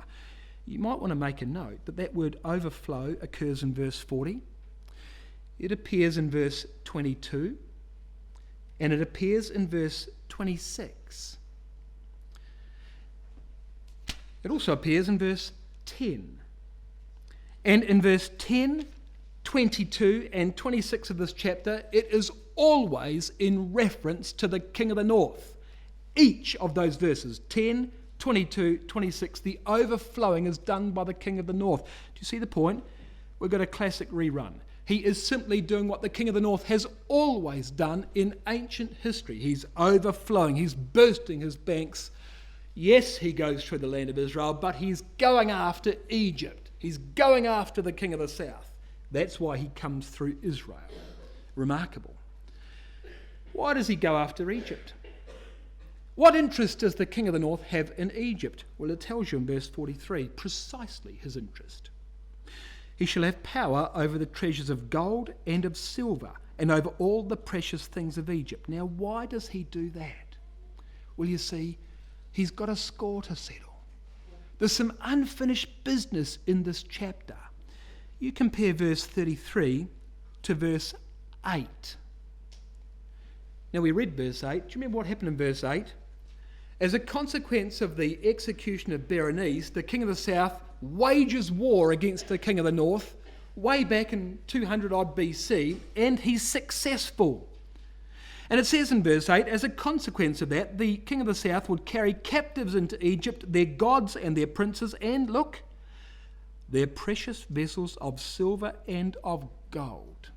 You might want to make a note that that word overflow occurs in verse 40. It appears in verse 22. And it appears in verse 26. It also appears in verse 10. And in verse 10, 22, and 26 of this chapter, it is always in reference to the king of the north. Each of those verses, 10, 22, 26, the overflowing is done by the king of the north. Do you see the point? We've got a classic rerun. He is simply doing what the king of the north has always done in ancient history. He's overflowing. He's bursting his banks. Yes, he goes through the land of Israel, but he's going after Egypt. He's going after the king of the south. That's why he comes through Israel. Remarkable. Why does he go after Egypt? What interest does the king of the north have in Egypt? Well, it tells you in verse 43 precisely his interest. He shall have power over the treasures of gold and of silver, and over all the precious things of Egypt. Now, why does he do that? Well, you see, he's got a score to settle. There's some unfinished business in this chapter. You compare verse 33 to verse 8. Now, we read verse 8. Do you remember what happened in verse 8? As a consequence of the execution of Berenice, the king of the south wages war against the king of the north way back in 200 odd BC, and he's successful. And it says in verse 8, as a consequence of that, the king of the south would carry captives into Egypt, their gods and their princes, and look, their precious vessels of silver and of gold.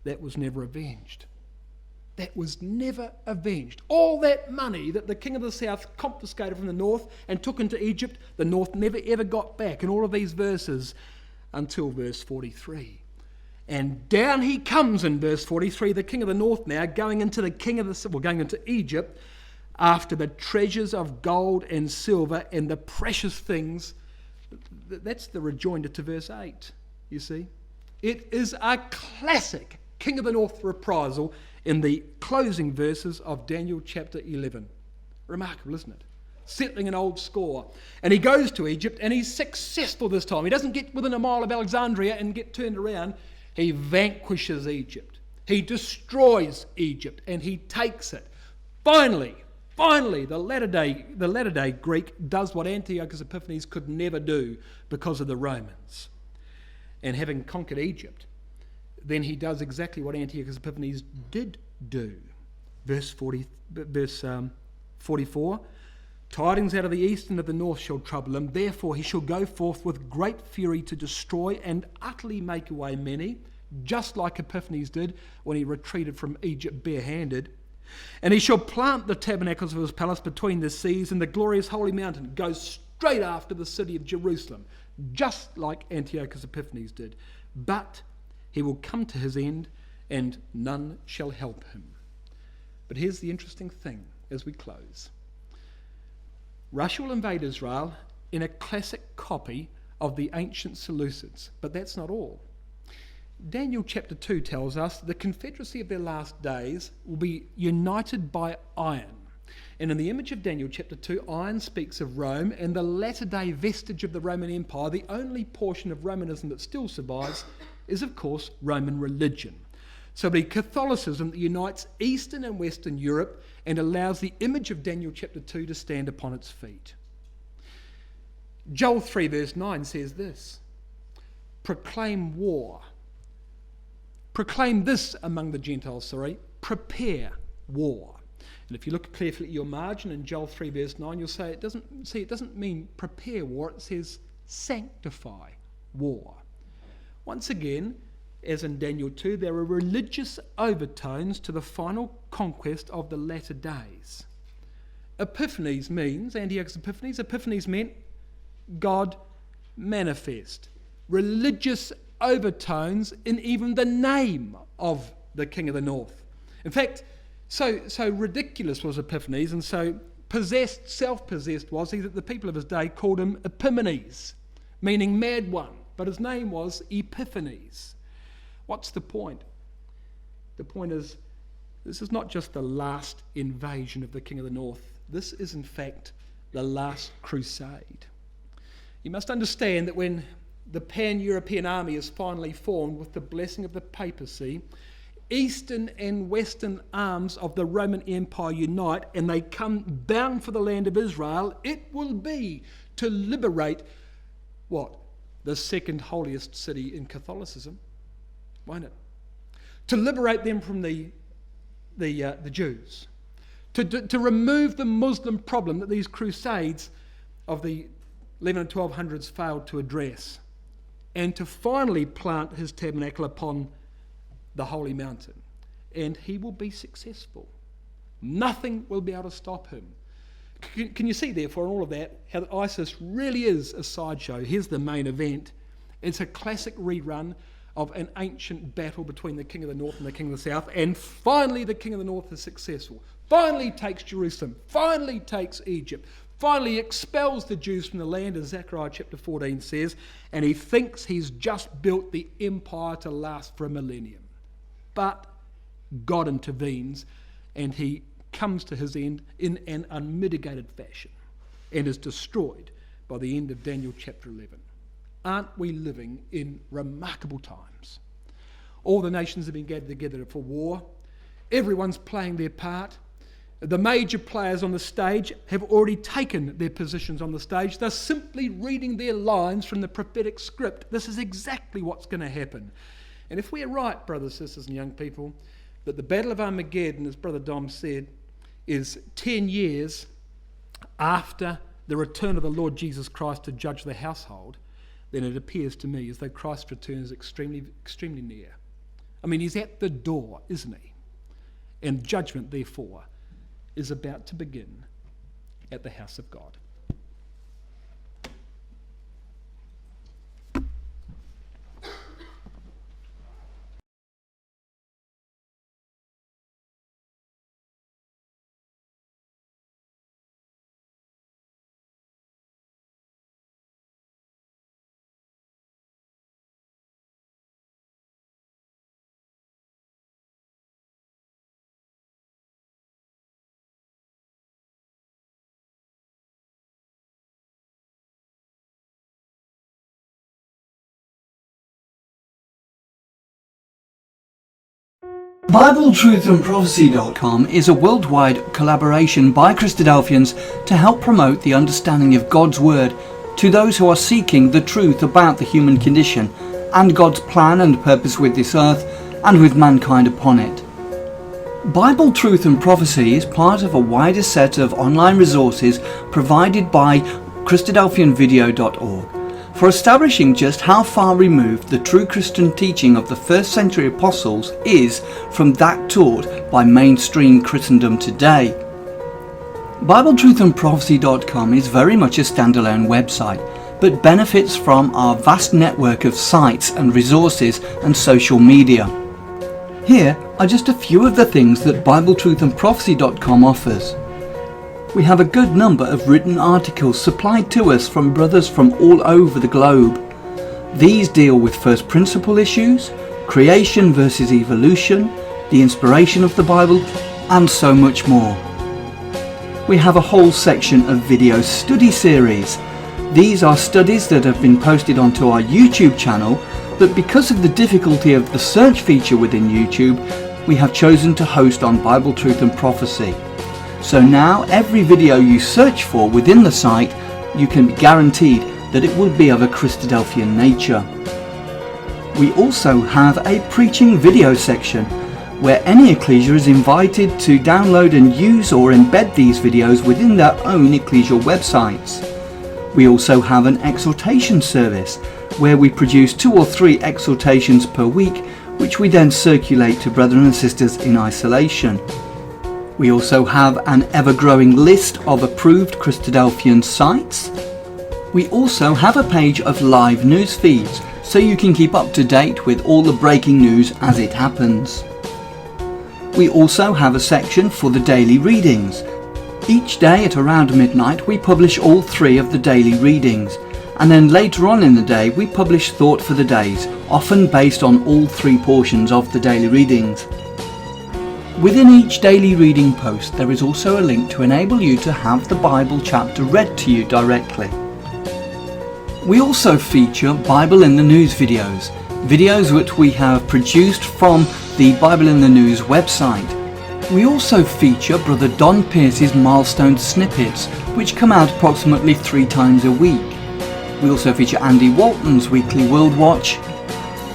That was never avenged. That was never avenged. All that money that the king of the south confiscated from the north and took into Egypt, the north never ever got back in all of these verses until verse 43. And down he comes in verse 43, the king of the north now, going into Egypt after the treasures of gold and silver and the precious things. That's the rejoinder to verse 8, you see. It is a classic king of the north reprisal in the closing verses of Daniel chapter 11. Remarkable, isn't it? Settling an old score. And he goes to Egypt and he's successful this time. He doesn't get within a mile of Alexandria and get turned around. He vanquishes Egypt. He destroys Egypt and he takes it. Finally, the latter-day Greek does what Antiochus Epiphanes could never do because of the Romans. And having conquered Egypt, then he does exactly what Antiochus Epiphanes did do. Verse 44, tidings out of the east and of the north shall trouble him. Therefore he shall go forth with great fury to destroy and utterly make away many, just like Epiphanes did when he retreated from Egypt barehanded. And he shall plant the tabernacles of his palace between the seas, and the glorious holy mountain goes straight after the city of Jerusalem, just like Antiochus Epiphanes did. But he will come to his end, and none shall help him. But here's the interesting thing as we close. Russia will invade Israel in a classic copy of the ancient Seleucids, but that's not all. Daniel chapter 2 tells us the confederacy of their last days will be united by iron. And in the image of Daniel chapter 2, iron speaks of Rome, and the latter-day vestige of the Roman Empire, the only portion of Romanism that still survives, is of course Roman religion. So it'll be Catholicism that unites Eastern and Western Europe and allows the image of Daniel chapter 2 to stand upon its feet. Joel 3 verse 9 says this: proclaim war. Proclaim this among the Gentiles, prepare war. And if you look carefully at your margin in Joel 3 verse 9, you'll say it doesn't mean prepare war, it says sanctify war. Once again, as in Daniel 2, there are religious overtones to the final conquest of the latter days. Epiphanies means, Antioch's Epiphanies meant God manifest. Religious overtones in even the name of the King of the North. In fact, so ridiculous was Epiphanies, and so self-possessed was he, that the people of his day called him Epimanes, meaning mad one, but his name was Epiphanes. What's the point? The point is, this is not just the last invasion of the King of the North. This is in fact the last crusade. You must understand that when the pan-European army is finally formed with the blessing of the papacy, Eastern and Western arms of the Roman Empire unite and they come bound for the land of Israel. It will be to liberate what? The second holiest city in Catholicism, won't it? To liberate them from the Jews. To remove the Muslim problem that these crusades of the 11 and 1200s failed to address. And to finally plant his tabernacle upon the holy mountain, and he will be successful. Nothing will be able to stop him. Can you see, therefore, in all of that, how ISIS really is a sideshow? Here's the main event. It's a classic rerun of an ancient battle between the King of the North and the King of the South, and finally the King of the North is successful. Finally takes Jerusalem, finally takes Egypt, finally expels the Jews from the land, as Zechariah chapter 14 says, and he thinks he's just built the empire to last for a millennium. But God intervenes and he comes to his end in an unmitigated fashion and is destroyed by the end of Daniel chapter 11. Aren't we living in remarkable times? All the nations have been gathered together for war. Everyone's playing their part. The major players on the stage have already taken their positions on the stage. They're simply reading their lines from the prophetic script. This is exactly what's going to happen. And if we are right, brothers, sisters and young people, that the Battle of Armageddon, as Brother Dom said, is 10 years after the return of the Lord Jesus Christ to judge the household, then it appears to me as though Christ's return is extremely, extremely near. I mean, he's at the door, isn't he? And judgment, therefore, is about to begin at the house of God. BibleTruthAndProphecy.com is a worldwide collaboration by Christadelphians to help promote the understanding of God's Word to those who are seeking the truth about the human condition and God's plan and purpose with this earth and with mankind upon it. Bible Truth and Prophecy is part of a wider set of online resources provided by Christadelphianvideo.org for establishing just how far removed the true Christian teaching of the first century apostles is from that taught by mainstream Christendom today. BibleTruthAndProphecy.com is very much a standalone website, but benefits from our vast network of sites and resources and social media. Here are just a few of the things that BibleTruthAndProphecy.com offers. We have a good number of written articles supplied to us from brothers from all over the globe. These deal with first principle issues, creation versus evolution, the inspiration of the Bible, and so much more. we have a whole section of video study series. These are studies that have been posted onto our YouTube channel, but because of the difficulty of the search feature within YouTube, we have chosen to host on Bible Truth and Prophecy. So now every video you search for within the site, you can be guaranteed that it will be of a Christadelphian nature. We also have a preaching video section, where any ecclesia is invited to download and use or embed these videos within their own ecclesial websites. We also have an exhortation service, where we produce 2 or 3 exhortations per week, which we then circulate to brethren and sisters in isolation. We also have an ever-growing list of approved Christadelphian sites. We also have a page of live news feeds, so you can keep up to date with all the breaking news as it happens. We also have a section for the daily readings. Each day at around midnight we publish all 3 of the daily readings, and then later on in the day we publish thought for the days, often based on all 3 portions of the daily readings. Within each daily reading post there is also a link to enable you to have the Bible chapter read to you directly. We also feature Bible in the News videos which we have produced from the Bible in the News website. We also feature Brother Don Pierce's milestone snippets, which come out approximately 3 times a week. We also feature Andy Walton's weekly World Watch,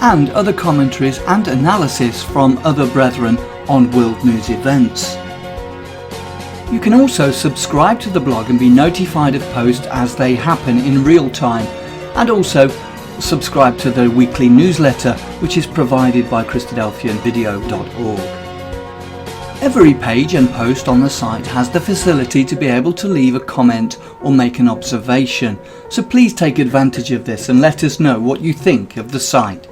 and other commentaries and analysis from other brethren on world news events. You can also subscribe to the blog and be notified of posts as they happen in real time, and also subscribe to the weekly newsletter, which is provided by Christadelphianvideo.org. Every page and post on the site has the facility to be able to leave a comment or make an observation, so please take advantage of this and let us know what you think of the site.